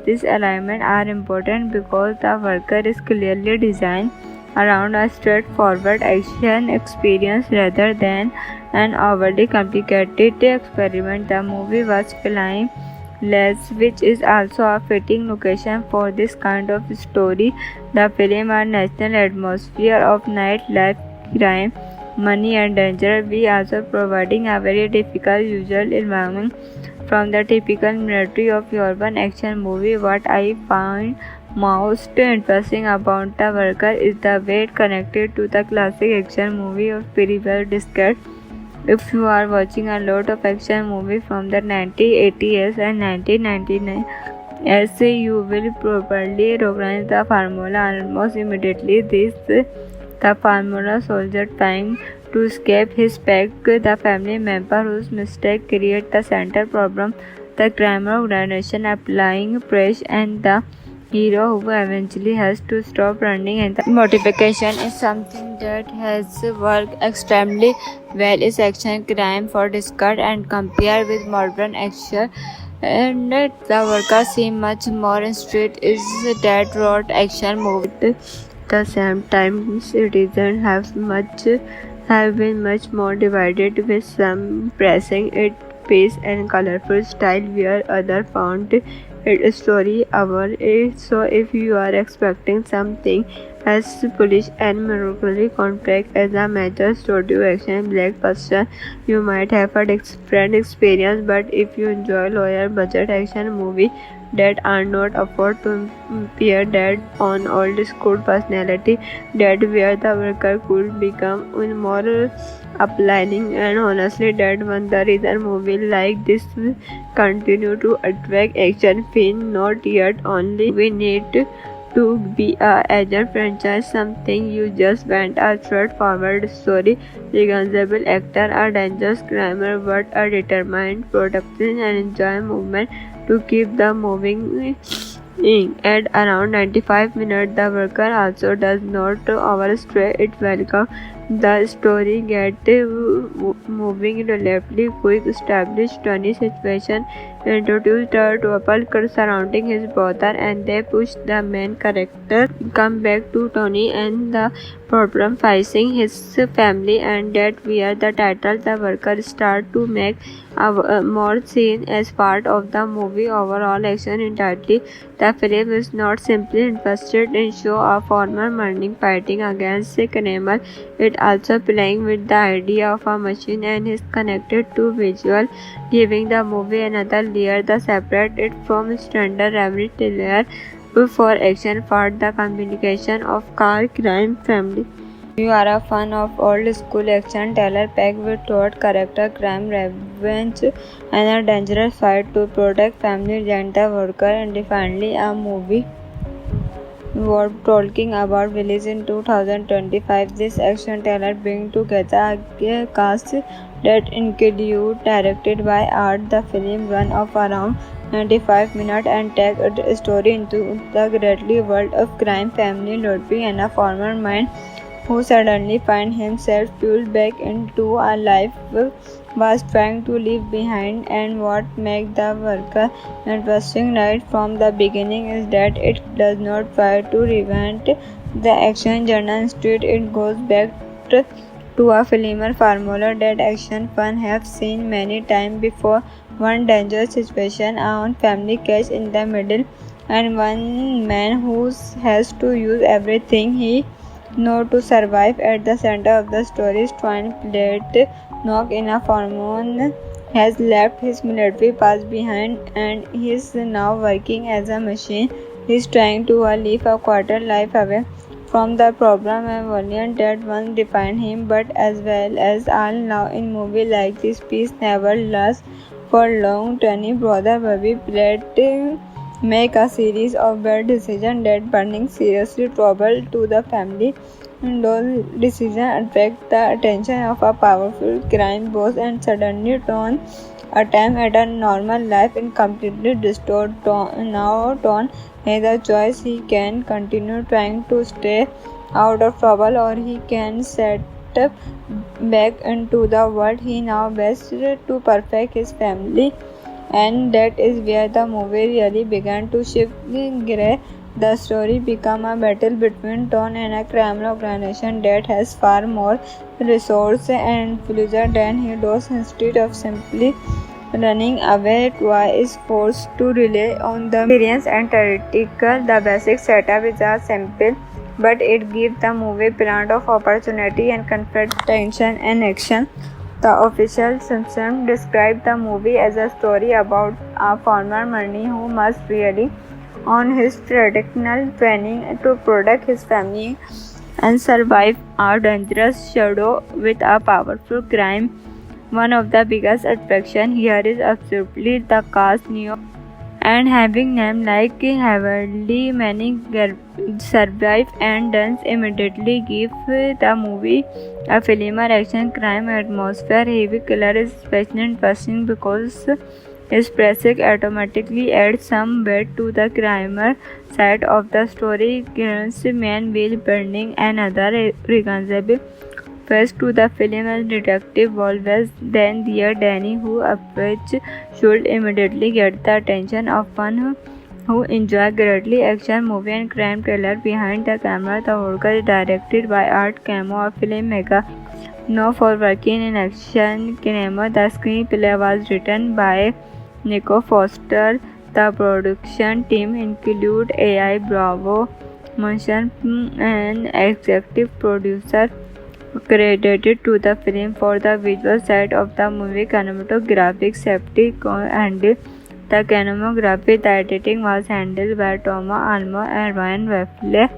this alignment are important because the worker is clearly designed around a straightforward action experience rather than an overly complicated experiment. The movie was filmed Less, which is also a fitting location for this kind of story. The film a national atmosphere of nightlife, crime, money and danger, we also providing a very difficult usual environment from the typical military of urban action movie. What I find most interesting about The Worker is the way it connected to the classic action movie of very well described. If you are watching a lot of action movies from the 1980s and 1999, you will probably recognize the formula almost immediately. The formula: soldier trying to escape his pack, the family member whose mistake creates the center problem, the crime organization applying pressure, and the hero who eventually has to stop running. And the motivation is something that has worked extremely well is action crime for discard and compare with modern action. And The Worker seem much more in street is that road action movie. At the same time, citizens have been much more divided, with some praising its pace and colorful style, where others found its story overrated. So, if you are expecting something as polish and melancholy contract as a major studio action blockbuster, you might have a different experience. But if you enjoy lower budget action movies that are not afford to pair that on old school personality, that where The Worker could become more appealing. And honestly, that one the reason movie like this continue to attract action film. Not yet only we need to be a agent franchise, something you just want a straightforward story, recognizable actor, a dangerous criminal, but a determined production and enjoy movement to keep the moving in. At around 95 minutes, The Worker also does not overstay its welcome. The story gets moving relatively quick, establish Tony's situation, introduce the trouble surrounding his brother, and they push the main character come back to Tony and the problem facing his family, and that where the title The Worker start to make more scene as part of the movie overall action entirely. The film is not simply interested in show a former Marine fighting against a criminal. It also playing with the idea of a machine and is connected to visual, giving the movie another layer that separate it from standard everyday layer for action for the communication of car crime family. You are a fan of old school action thriller packed with thought, character, crime, revenge, and a dangerous fight to protect family, gentle worker, and finally a movie worth talking about released in 2025. This action thriller brings together a cast that include directed by Art. The film run of around 95 minutes and take a story into the greatly world of crime family Ludwig and a former mind who suddenly finds himself pulled back into a life was trying to leave behind. And what makes The Worker interesting right from the beginning is that it does not try to reinvent the action genre. Instead, it goes back to a familiar formula that action fans have seen many times before. One dangerous situation, a family case in the middle, and one man who has to use everything he knows to survive. At the center of the story, twin plate knock in a Formon has left his military past behind and he is now working as a machine. He is trying to live a quarter life away from the problem and violence that once defined him. But as well as all now in movie like this, peace never lasts for long. Tony brother Bobby played make a series of bad decisions that bring seriously trouble to the family. Those decisions attract the attention of a powerful crime boss and suddenly turn a time at a normal life in completely distorted tone. Now Ton has a choice. He can continue trying to stay out of trouble, or he can set back into the world he now best to perfect his family. And that is where the movie really began to shift gear. The story became a battle between Ton and a criminal organization that has far more resources and influence than he does. Instead of simply running away, Twa is forced to rely on the experience and tactical. The basic setup is a simple, but it gives the movie plenty of opportunity and conflict, tension, and action. The official Simpson described the movie as a story about a former money who must rely on his traditional training to protect his family and survive a dangerous shadow with a powerful crime. One of the biggest attractions here is absolutely the cast. New York and having names like Heavenly Manning survive and dance immediately give the movie a filmer action crime atmosphere. Heavy killer is especially interesting because his presence automatically adds some weight to the crimer side of the story. Kieran's man Will Burning and other recognizable face to the film as Detective Volves, then dear Danny, who approach should immediately get the attention of one who enjoy greatly action movie and crime thriller. Behind the camera, the work is directed by Art Camo, a filmmaker known for working in action cinema. The screenplay was written by Nico Foster. The production team include A.I. Bravo, motion and executive producer credited to the film for the visual side of the movie. Cinematographic safety handled the cinematography. The editing was handled by Thomas Almo and Ryan Weffle.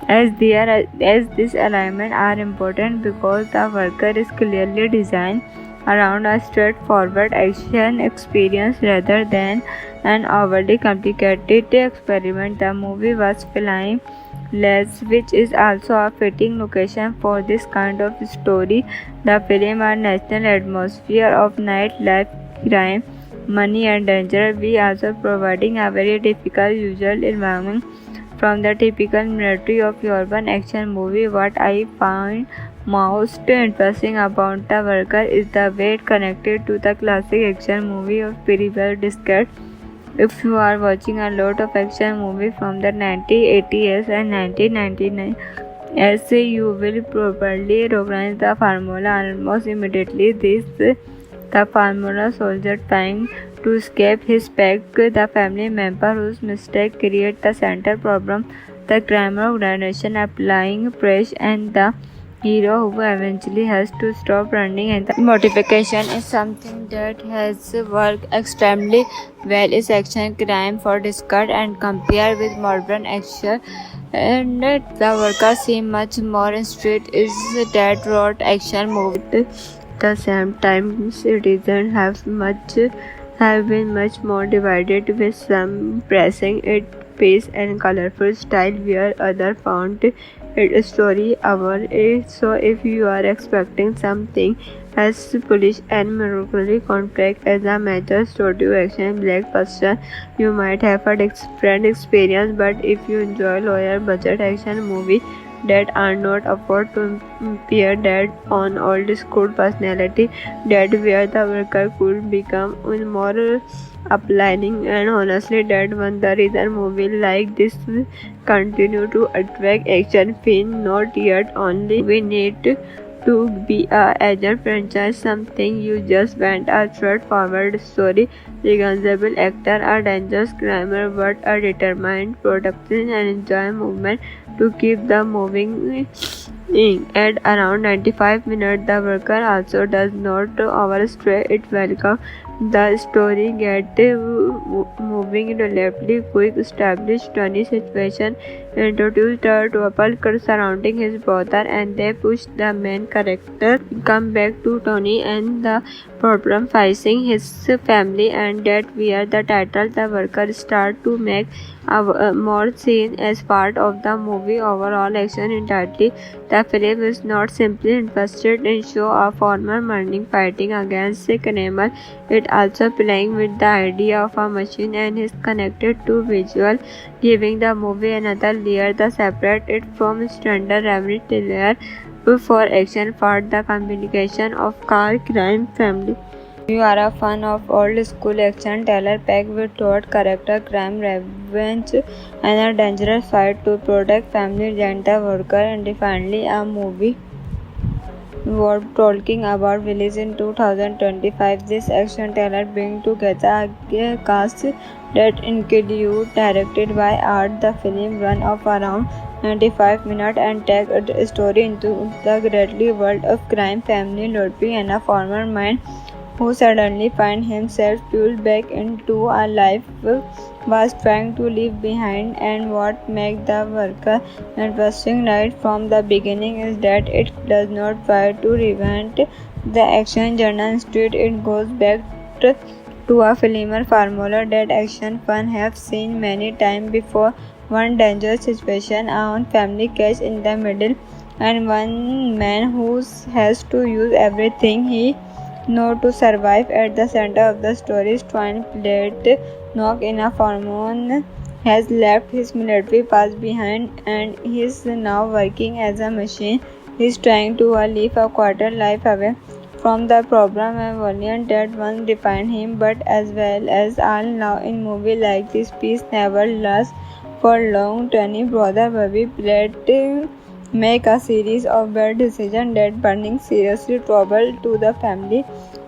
As these alignments are important because the worker is clearly designed around a straightforward action experience rather than an overly complicated experiment. The movie was filmed Les, which is also a fitting location for this kind of story. The film a national atmosphere of nightlife, crime, money and danger, we also providing a very difficult usual environment from the typical military of urban action movie. What I found most interesting about the worker is the way it connected to the classic action movie of Peribel Discard. If you are watching a lot of action movies from the 1980s and 1999, you will probably recognize the formula almost immediately. The formula soldier trying to escape his pack, the family member whose mistake creates the center problem, the crime organization applying pressure, and the hero who eventually has to stop running. And the motivation is something that has worked extremely well is action crime for discard and compared with modern action, and the workers seem much more in street is that wrote action movie. At the same time, citizens have been much more divided, with some praising its pace and colorful style, where others found its story hour. So if you are expecting something as polish and miraculously complex as a major studio action blockbuster, you might have a different experience. But if you enjoy lower budget action movies that are not afford to appear that on old school personality, that where the worker could become more uplining. And honestly, that one the reason movie like this continue to attract action film. Not yet only we need to be a agent franchise, something you just want a straightforward story, recognizable actor, a dangerous crimer, but a determined production and enjoy movement to keep the moving in. At around 95 minutes, the worker also does not overstay its welcome. The story gets moving relatively quick, establish funny situation introduced a trouble surrounding his brother, and they push the main character come back to Tony and the problem facing his family, and that where the title The Worker start to make a more scene as part of the movie overall action entirely. The film is not simply interested in show a former Marine fighting against a criminal. It also playing with the idea of a machine and is connected to visual, giving the movie another layer that separate it from standard every layer for action part the communication of car crime family. You are a fan of old school action thriller packed with thought, character, crime, revenge, and a dangerous fight to protect family, gentle worker, and defiantly a movie worth talking about. Released in 2025, this action thriller brings together a cast that includes directed by Art. The film run of around 95 minutes and take a story into the greatly world of crime family, Lotfi, and a former mind who suddenly finds himself pulled back into a life was trying to leave behind. And what makes the worker interesting right from the beginning is that it does not try to reinvent the action genre. Instead, it goes back to a familiar formula that action fans have seen many times before. One dangerous situation, a own family catch in the middle, and one man who has to use everything he knows to survive. At the center of the story's twin plate, Knock in a Formon has left his military past behind and he is now working as a machine. He is trying to live a quarter life away from the problem and violence that once defined him, but as well as all now in movie like this, peace never lasts for long. Tony brother Bobby Brett make a series of bad decisions that bring seriously trouble to the family,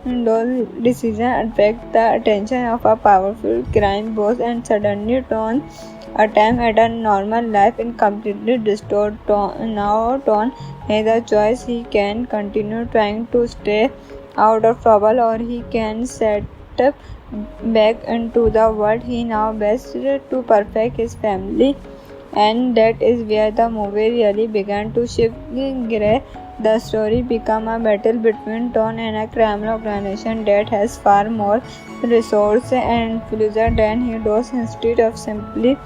and those decisions attract the attention of a powerful crime boss and suddenly turn a time at a normal life in completely distorted. Now Ton has a choice. He can continue trying to stay out of trouble, or he can set back into the world he now best to perfect his family. And that is where the movie really began to shift gear. The story became a battle between Ton and a criminal organization that has far more resources and influence than he does. Instead of simply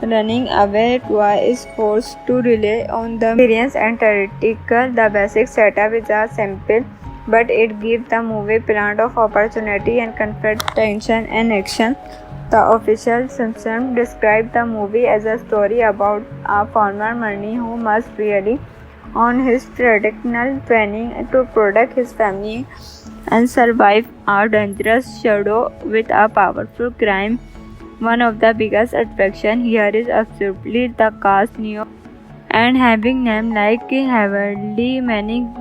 running away, Twa is forced to rely on the experience and tactical. The basic setup is simple, but it gives the movie plenty of opportunity and conflict, tension, and action. The official Simpson described the movie as a story about a former Marine who must rely on his traditional training to protect his family and survive a dangerous shadow with a powerful crime. One of the biggest attractions here is absolutely the cast new and having names like Heavenly Manning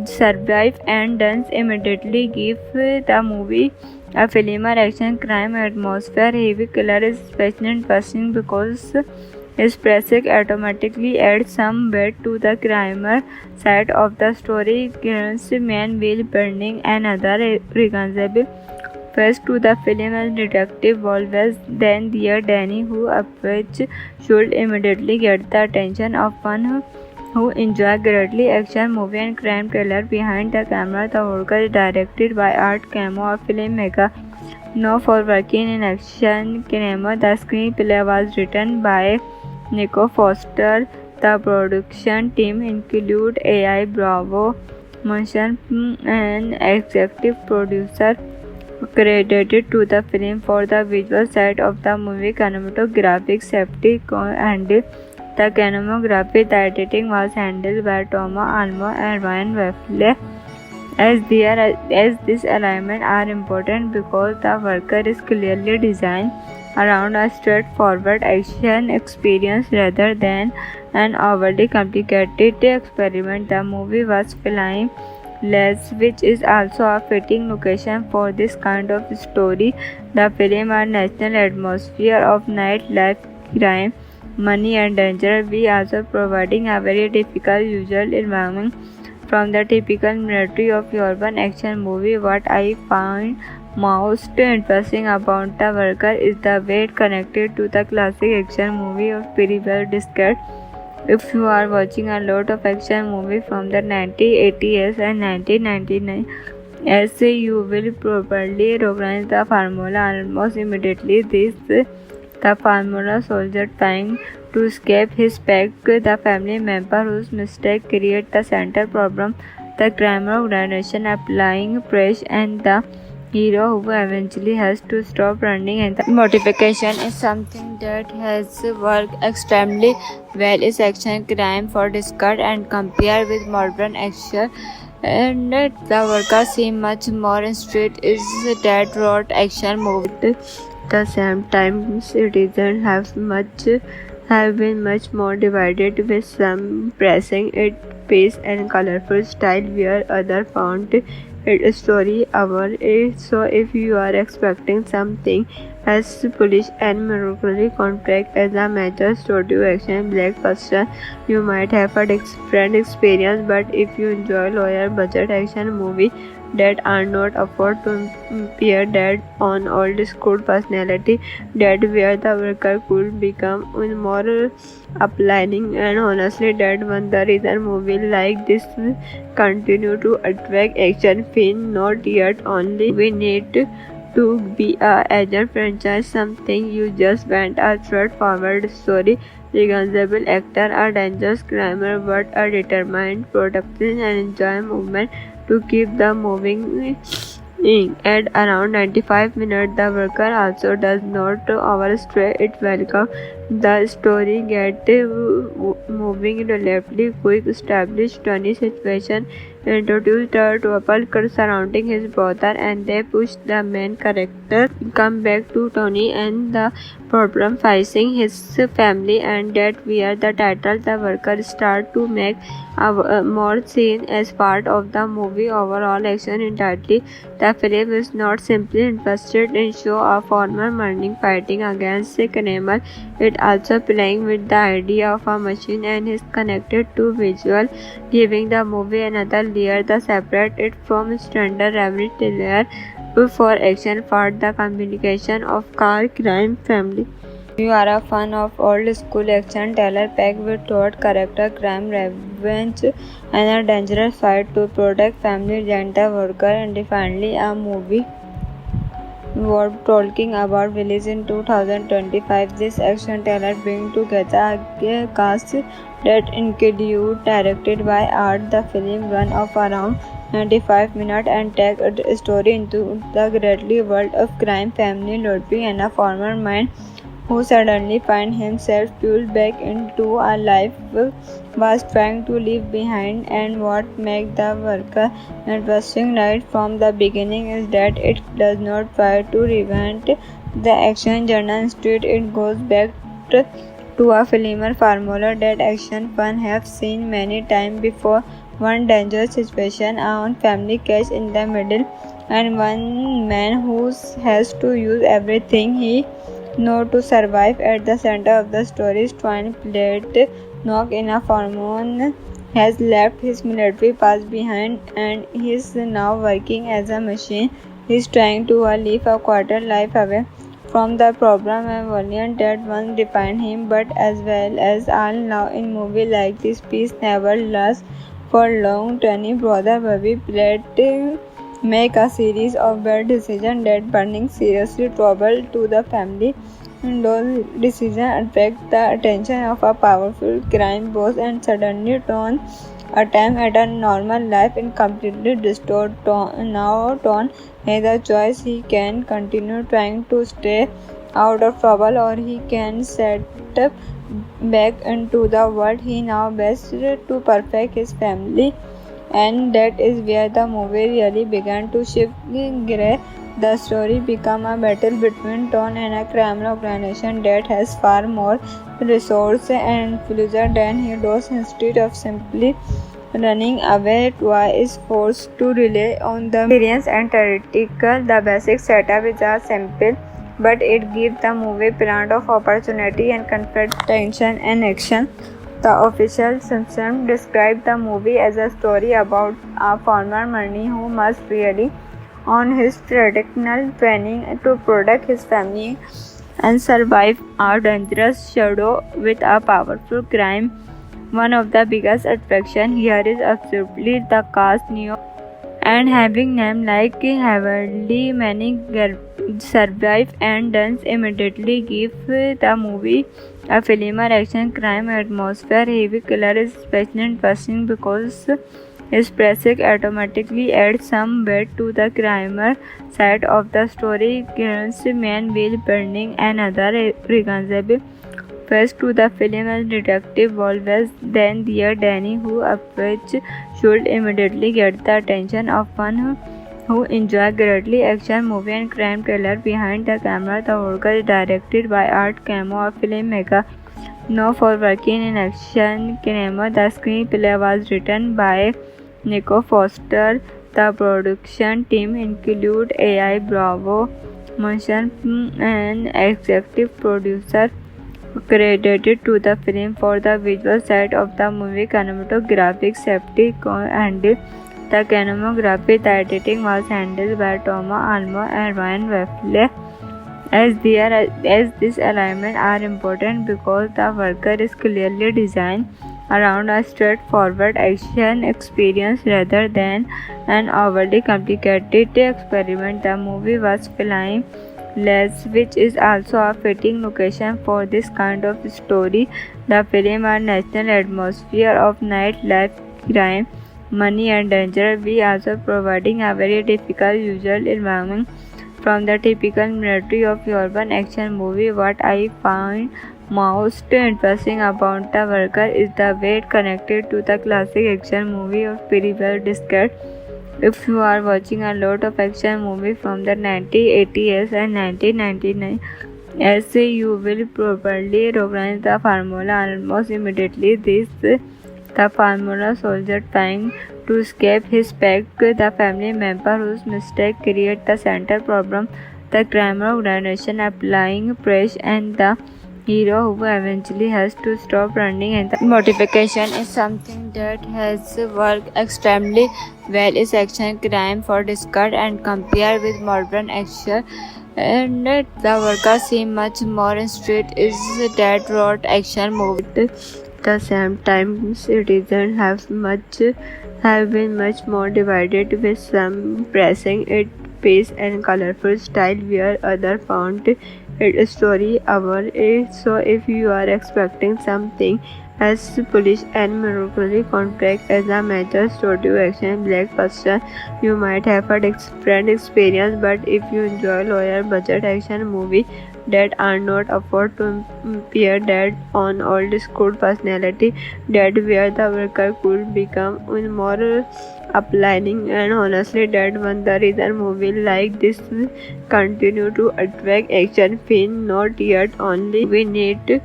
survive and dance immediately give the movie a filmer action crime atmosphere. Heavy killer is especially interesting because his presence automatically adds some weight to the crimer side of the story. Gives man wheel burning another recognizable face to the film as Detective Volves. Then there Danny, who approach should immediately get the attention of one who enjoy greatly action movie and crime thriller. Behind the camera, the work is directed by Art Camo, a filmmaker known for working in action cinema. The screenplay was written by Nico Foster. The production team include A.I. Bravo, motion and executive producer credited to the film for the visual side of the movie. Cinematographic safety handled the cinematography. The editing was handled by Thomas Almo and Ryan Weffle. As this alignment are important because the worker is clearly designed around a straightforward action experience rather than an overly complicated experiment. The movie was filmed Les, which is also a fitting location for this kind of story. The film a national atmosphere of nightlife, crime, money and danger. We also providing a very difficult usual environment from the typical military of urban action movie. What I find most interesting about The Worker is the way it connected to the classic action movie of Peribel Discard. If you are watching a lot of action movies from the 1980s and 1999, as you will probably recognize the formula almost immediately. The formula soldier trying to escape his pack, the family member whose mistake create the center problem, the crime organization applying pressure, and the hero who eventually has to stop running. And the modification is something that has worked extremely well is action crime for discard and compare with modern action. And The Worker seem much more street is that road action movie. The same time, citizens have been much more divided, with some praising its pace and colorful style, where others found its story hour. So if you are expecting something as polish and miraculously contract as a major studio action blockbuster, you might have a different experience. But if you enjoy lower budget action movies that are not afford to pair that on old school personality, that where The Worker could become more appealing. And honestly, that one the reason movie like this continue to attract action fans. Not yet only we need to be a agent franchise, something you just want a straightforward story, recognizable actor, a dangerous criminal, but a determined protagonist and enjoy movement to keep the moving. At around 95 minutes, The Worker also does not overstay its welcome. The story gets moving relatively quick, establish Tony's situation, introduce the trouble surrounding his brother, and they push the main character come back to Tony and the problem facing his family, and that where the title The Worker start to make more seen as part of the movie overall action entirely. The film is not simply interested in show a former Marine fighting against a criminal. It also playing with the idea of a machine and is connected to visual, giving the movie another layer that separate it from standard everyday layer for action for the communication of car crime family. You are a fan of old school action thriller packed with thought, character, crime, revenge, and a dangerous fight to protect family, gentle worker, and finally a movie worth talking about. Released in 2025, this action thriller brings together a cast that includes directed by Art. The film run of around 95 minutes and take a story into the greatly world of crime family, Ludwig, and a former mind who suddenly finds himself pulled back into a life was trying to leave behind. And what makes The Worker interesting right from the beginning is that it does not try to reinvent the action genre. Instead, it goes back to a familiar formula that action fans have seen many times before. One dangerous situation, a family catch in the middle, and one man who has to use everything he knows to survive. At the center of the story, twin plate knock in a Formon has left his military past behind and he is now working as a machine. He is trying to live a quarter life away from the problem and violence that once defined him. But as well as all now in movie like this, peace never lasts for long. Tony brother Bobby Platt make a series of bad decisions that bring seriously trouble to the family. And those decisions attract the attention of a powerful crime boss and suddenly turn attempt at a normal life in completely distorted tone. Now Ton has a choice. He can continue trying to stay out of trouble, or he can set back into the world he now best to perfect his family. And that is where the movie really began to shift gear. The story became a battle between Ton and a criminal organization that has far more resources and influence than he does. Instead of simply running away, Twa is forced to rely on the experience and tactical. The basic setup is a simple, but it gives the movie plenty of opportunity and conflict, tension, and action. The official Simpsons described the movie as a story about a former Marine who must really on his traditional training to protect his family and survive a dangerous shadow with a powerful crime. One of the biggest attractions here is absolutely the cast Neo and having names like Heavenly Manning survive and dance immediately give the movie a film or action crime atmosphere. Heavy Killer is especially interesting because his presence automatically adds some weight to the crimer side of the story. Killer's main wheel burning another recognizable face to the film as Detective Volves, then dear Danny, who which should immediately get the attention of one who enjoy greatly action movie and crime thriller. Behind the camera, the work is directed by Art Camo, a filmmaker known for working in action cinema. The screenplay was written by Nico Foster. The production team include AI Bravo, Motion and executive producer credited to the film for the visual side of the movie. Cinematographic safety handled the cinematography. The editing was handled by Thomas Almo and Ryan Weffle. As these alignments are important because the worker is clearly designed around a straightforward action experience rather than an overly complicated experiment. The movie was filmed Les, which is also a fitting location for this kind of story. The film a national atmosphere of nightlife, crime, money and danger. We also providing a very difficult visual environment from the typical military of urban action movie. What I find most interesting about The Worker is the way it connected to the classic action movie of pretty well described. If you are watching a lot of action movies from the 1980s and 1999, you will probably recognize the formula almost immediately. The formula soldier trying to escape his pack, the family member whose mistake create the central problem, the crime organization applying pressure, and the hero who eventually has to stop running. And the motivation is something that has worked extremely well is action crime for discard and compare with modern action. And The Worker seem much more in street is that wrote action movie. At the same time, citizens have been much more divided, with some praising its pace and colorful style, where others found its story hour. So if you are expecting something as polish and melancholy contract as a major studio action blockbuster, you might have a different experience. But if you enjoy lower budget action movie that are not afford to pair that on old school personality, that where The Worker could become more uplining. And honestly, that one the reason movie like this continue to attract action fan. Not yet only we need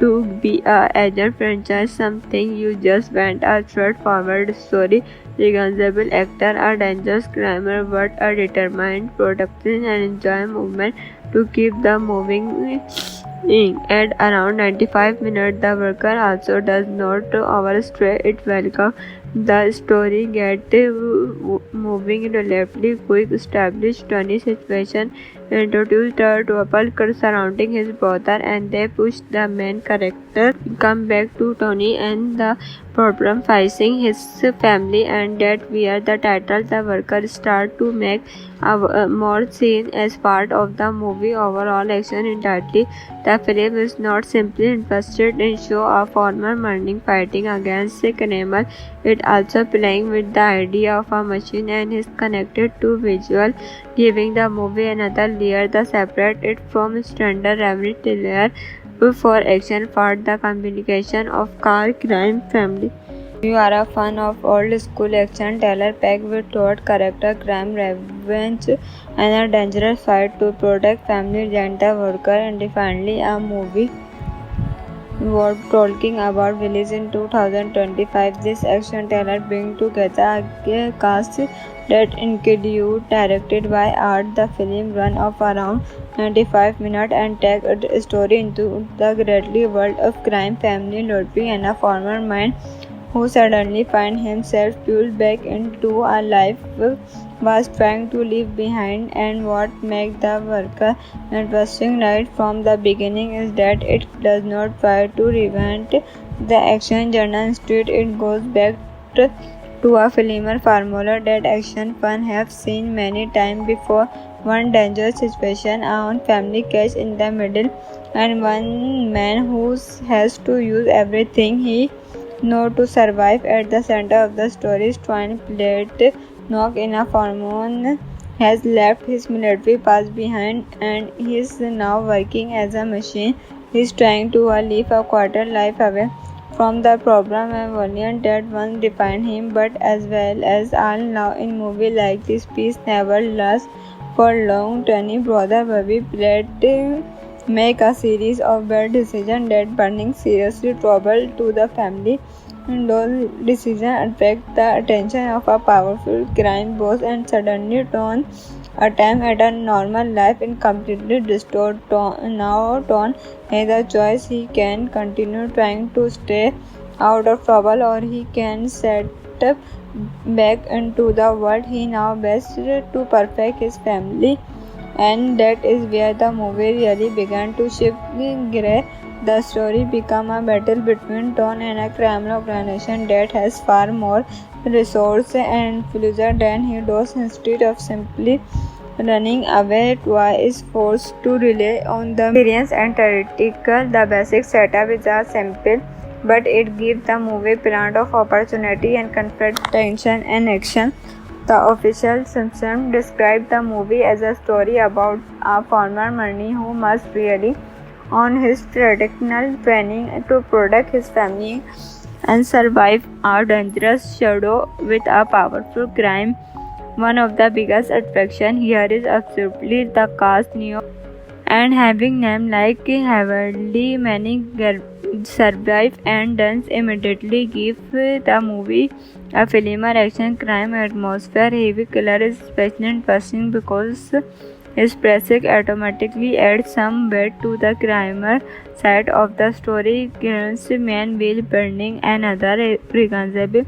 to be a agent franchise, something you just want a straightforward story, recognizable actor, a dangerous crimer, but a determined production and enjoy movement to keep the moving in. At around 95 minutes, The Worker also does not overstay its welcome. The story gets moving relatively quick, establish Tony's situation, introduce the trouble surrounding his brother, and they push the main character come back to Tony and the problem facing his family, and that where the title The Worker start to make a more scene as part of the movie overall action entirely. The film is not simply interested in show a former Marine fighting against a criminal. It also playing with the idea of a machine and is connected to visual, giving the movie another layer that separate it from standard every layer for action for the communication of car crime family. You are a fan of old school action thriller packed with thought, character, crime, revenge, and a dangerous fight to protect family, gentle worker, and finally a movie worth talking about. Released in 2025, this action thriller brings together a cast that include directed by Art. The film run of around 95 minutes and take a story into the greatly world of crime, family, lottery, and a former mind who suddenly finds himself pulled back into a life was trying to leave behind. And what makes the worker interesting right from the beginning is that it does not try to reinvent the action genre. Instead, it goes back to a familiar formula that action fans have seen many times before. One dangerous situation, a family catch in the middle, and one man who has to use everything he knows to survive. At the center of the story's twin plate knock in a hormone has left his military past behind and he is now working as a machine. He is trying to live a quarter life away from the problem and violence that once defined him. But as well as all now in movie like this, peace never lasts for long. Tony brother Bobby Platt make a series of bad decisions that bring seriously trouble to the family. And those decisions attract the attention of a powerful crime boss and suddenly turn attempt at a normal life in completely distorted tone. Now Ton has a choice. He can continue trying to stay out of trouble or he can set back into the world he now best to perfect his family. And that is where the movie really began to shift gear. The story became a battle between Ton and a criminal organization that has far more resources and influence than he does. Instead of simply running away, Twa is forced to rely on the experience and theoretical. The basic setup is a simple, but it gives the movie plenty of opportunity and conflict, tension, and action. The official Simpson described the movie as a story about a former money who must rely on his traditional training to protect his family and survive a dangerous shadow with a powerful crime. One of the biggest attractions here is absolutely the cast. New and having names like Heavenly Manning survive and dance immediately give the movie a familiar action crime atmosphere. Heavy Killer is especially interesting because his presence automatically adds some weight to the criminal side of the story. Kieran's man Will Burning, another recognizable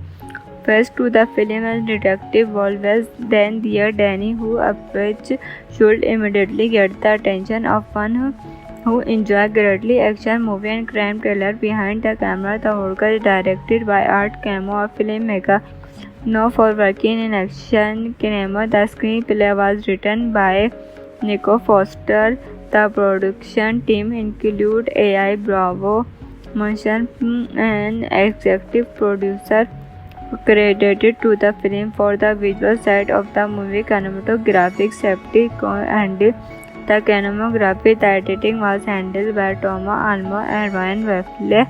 face to the film as Detective Volves, then dear Danny, who approach should immediately get the attention of one who enjoy greatly action movie and crime thriller. Behind the camera, the work is directed by Art Camo, a filmmaker known for working in action cinema. The screenplay was written by Nico Foster. The production team include A.I. Bravo, motion and executive producer credited to the film for the visual side of the movie. Cinematographic safety handled the cinematography. The editing was handled by Thomas Almo and Ryan Wefle.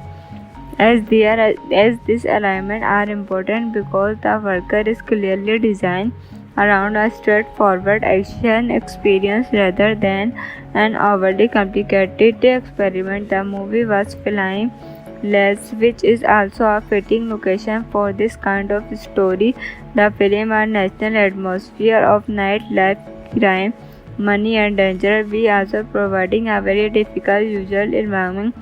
As this alignment are important because the worker is clearly designed around a straightforward action experience rather than an overly complicated experiment. The movie was filmed Les, which is also a fitting location for this kind of story. The film a national atmosphere of nightlife, crime, money and danger, we also providing a very difficult usual environment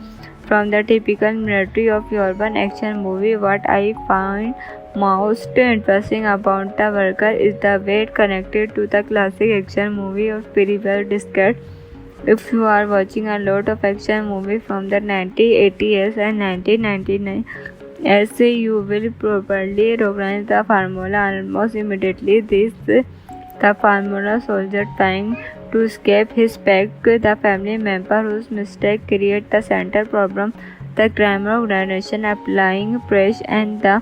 from the typical military of urban action movie. What I find most interesting about the worker is the way it connected to the classic action movie of very well described. If you are watching a lot of action movies from the 1980s and 1999, you will probably recognize the formula almost immediately. The formula soldier trying to escape his pack, the family member whose mistake create the center problem, the criminal organization applying pressure, and the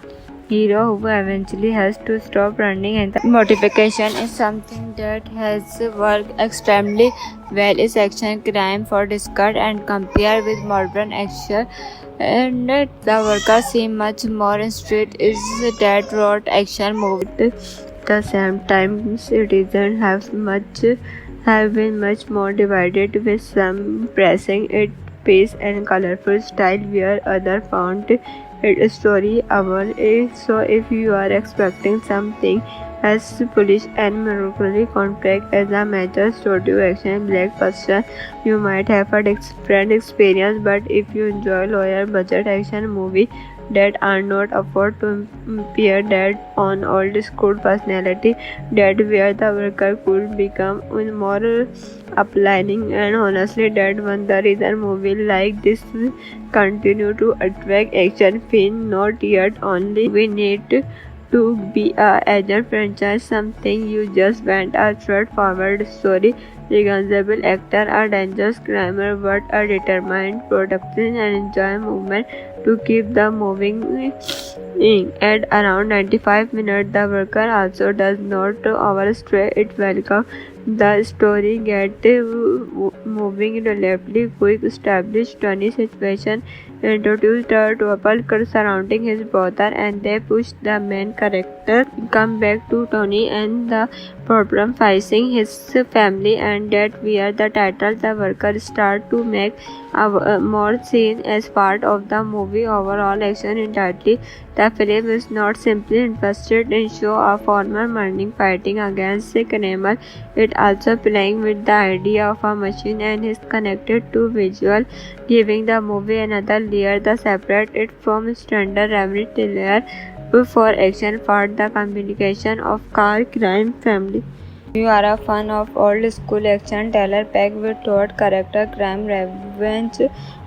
hero who eventually has to stop running. And the motivation is something that has worked extremely well is action crime for discard and compare with modern action, and the worker seem much more in street is that wrote action movie. At the same time, citizens have been much more divided, with some praising its pace and colorful style where others found its story hour. So if you are expecting something as polish and melancholy contract as a major studio action blockbuster, you might have a different experience. But if you enjoy lower budget action movie that are not afford to appear that on old school personality, that where the worker could become more uplining, and honestly that one the reason movie like this continue to attract action film. Not yet only we need to be a agile franchise, something you just want a straightforward story, recognizable actor, a dangerous climber, but a determined production and enjoy movement to keep the moving in. At around 95 minutes, the worker also does not overstay its welcome. The story gets moving relatively quick, establish funny situation, introduce the trouble surrounding his brother, and they push the main character come back to Tony and the problem facing his family, and that where the title the worker start to make a more scene as part of the movie overall action entirely. The film is not simply interested in show a former Marine fighting against a criminal. It also playing with the idea of a machine and is connected to visual, giving the movie another layer that separate it from standard every thriller for action for the communication of car crime family. You are a fan of old school action thriller packed with thought, character, crime, revenge,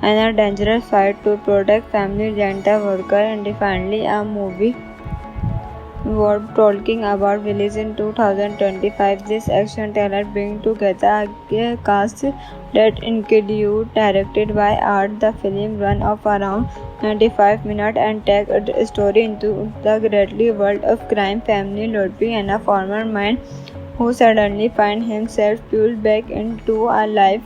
and a dangerous fight to protect family, gentle worker, and defiantly a movie worth talking about. Released in 2025, this action thriller brings together a cast that include directed by Art. The film run of around 95 minutes and take a story into the greatly world of crime family, Lotfi, and a former mind who suddenly finds himself pulled back into a life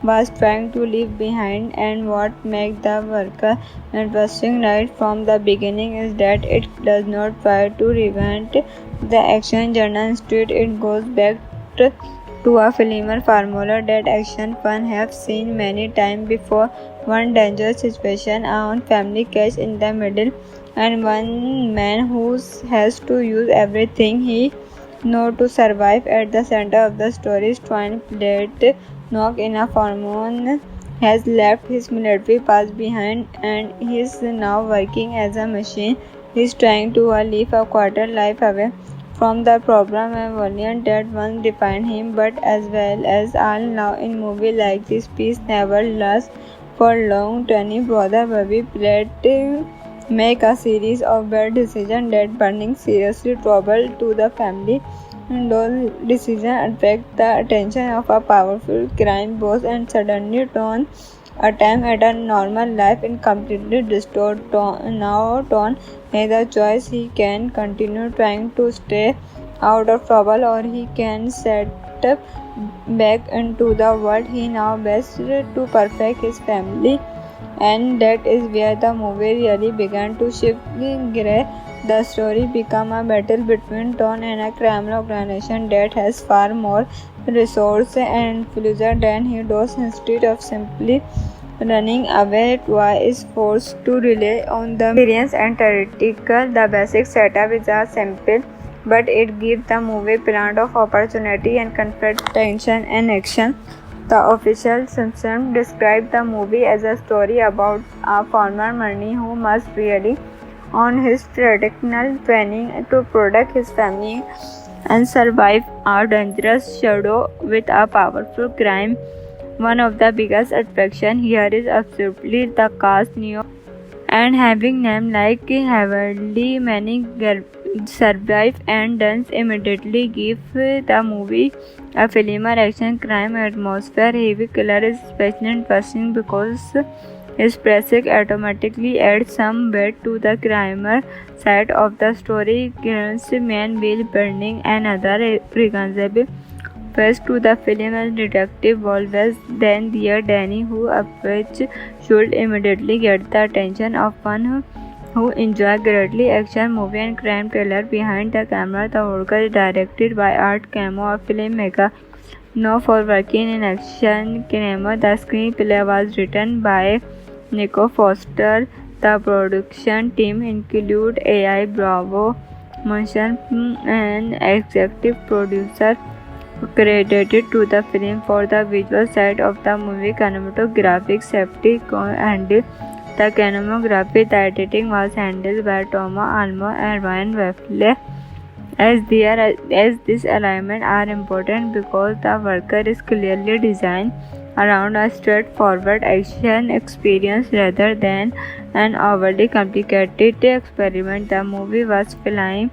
was trying to leave behind. And what makes the worker interesting right from the beginning is that it does not try to reinvent the action genre. Instead, it goes back to a familiar formula that action fans have seen many times before. One dangerous situation, a own family catch in the middle, and one man who has to use everything he knows to survive. At the center of the story, twin plate knock in a Formon has left his military past behind and he is now working as a machine. He is trying to live a quarter life away from the problem and violence that once defined him. But as well as all now in movie like this, peace never lasts for long. Tony brother Bobby Platt make a series of bad decisions that bring seriously trouble to the family, and those decisions attract the attention of a powerful crime boss and suddenly turn a time at a normal life in completely restored tone. Now Ton has a choice. He can continue trying to stay out of trouble, or he can set back into the world he now best to perfect his family. And that is where the movie really began to shift gear. The story became a battle between Ton and a criminal organization that has far more resources and influence than he does. Instead of simply running away, Twa is forced to rely on the experience and tactical. The basic setup is a simple, but it gives the movie plenty of opportunity and conflict, tension, and action. The official Simpson described the movie as a story about a former Marine who must rely on his traditional training to protect his family and survive a dangerous shadow with a powerful crime. One of the biggest attractions here is absolutely the cast. Neo and having names like Heavenly Manning survive and dance immediately give the movie a filmer action crime atmosphere. Heavy killer is especially interesting because his presence automatically adds some weight to the crimer side of the story. Kills man Bill burning another recognizable face to the film as Detective Volves. Then there Danny, who approach should immediately get the attention of one who enjoy greatly action movie and crime thriller. Behind the camera, the work is directed by Art Camo, a filmmaker known for working in action cinema. The screenplay was written by Nico Foster. The production team include A.I. Bravo, motion and executive producer credited to the film for the visual side of the movie. Cinematographic safety and The cinematography, the editing was handled by Thomas Almo and Ryan Wefle. As this alignment are important because the worker is clearly designed around a straightforward action experience rather than an overly complicated experiment. The movie was filmed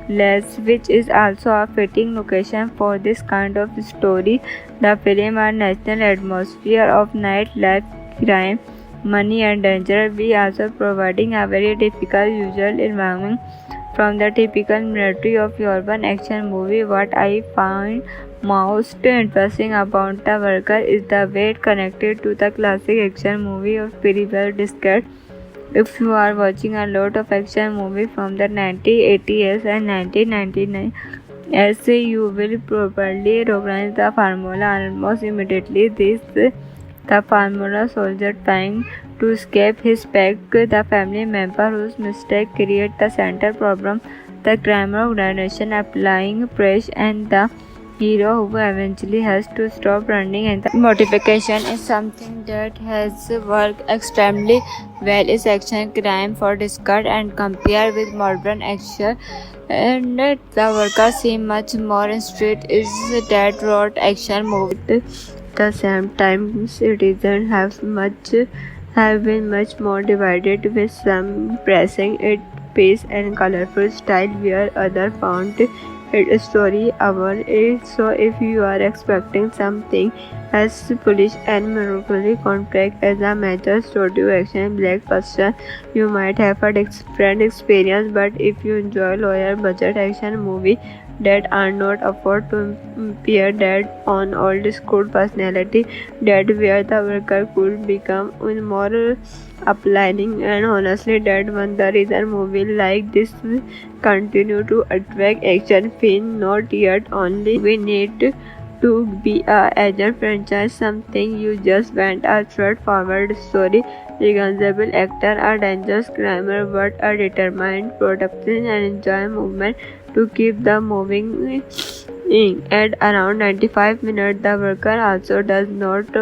less, which is also a fitting location for this kind of story. The film a national atmosphere of nightlife, crime, money and danger, we also providing a very difficult usual environment from the typical military of urban action movie. What I find most interesting about The Worker is the way it connected to the classic action movie of pretty well described. If you are watching a lot of action movie from the 1980s and 1999, as you will probably recognize the formula almost immediately. The formula: soldier trying to escape his pack, the family member whose mistake create the center problem, the crime organization applying pressure, and the hero who eventually has to stop running. And the motivation is something that has worked extremely well is action crime for discard and compare with modern action. And The Worker seem much more in street is that road action movie. At the same time, citizens have been much more divided, with some praising its pace and colorful style, where others found its story hour. So if you are expecting something as polish and melancholy contract as a major studio action blockbuster, you might have a different experience. But if you enjoy lower budget action movie that are not afford to pair that on old school personality, that where The Worker could become more appealing. And honestly, that one the reason movie like this continue to attract action film. Not yet only we need to be a agent franchise, something you just want a straightforward story, recognizable actor, a dangerous criminal, but a determined production and enjoy movement to keep the moving in. At around 95 minutes, The Worker also does not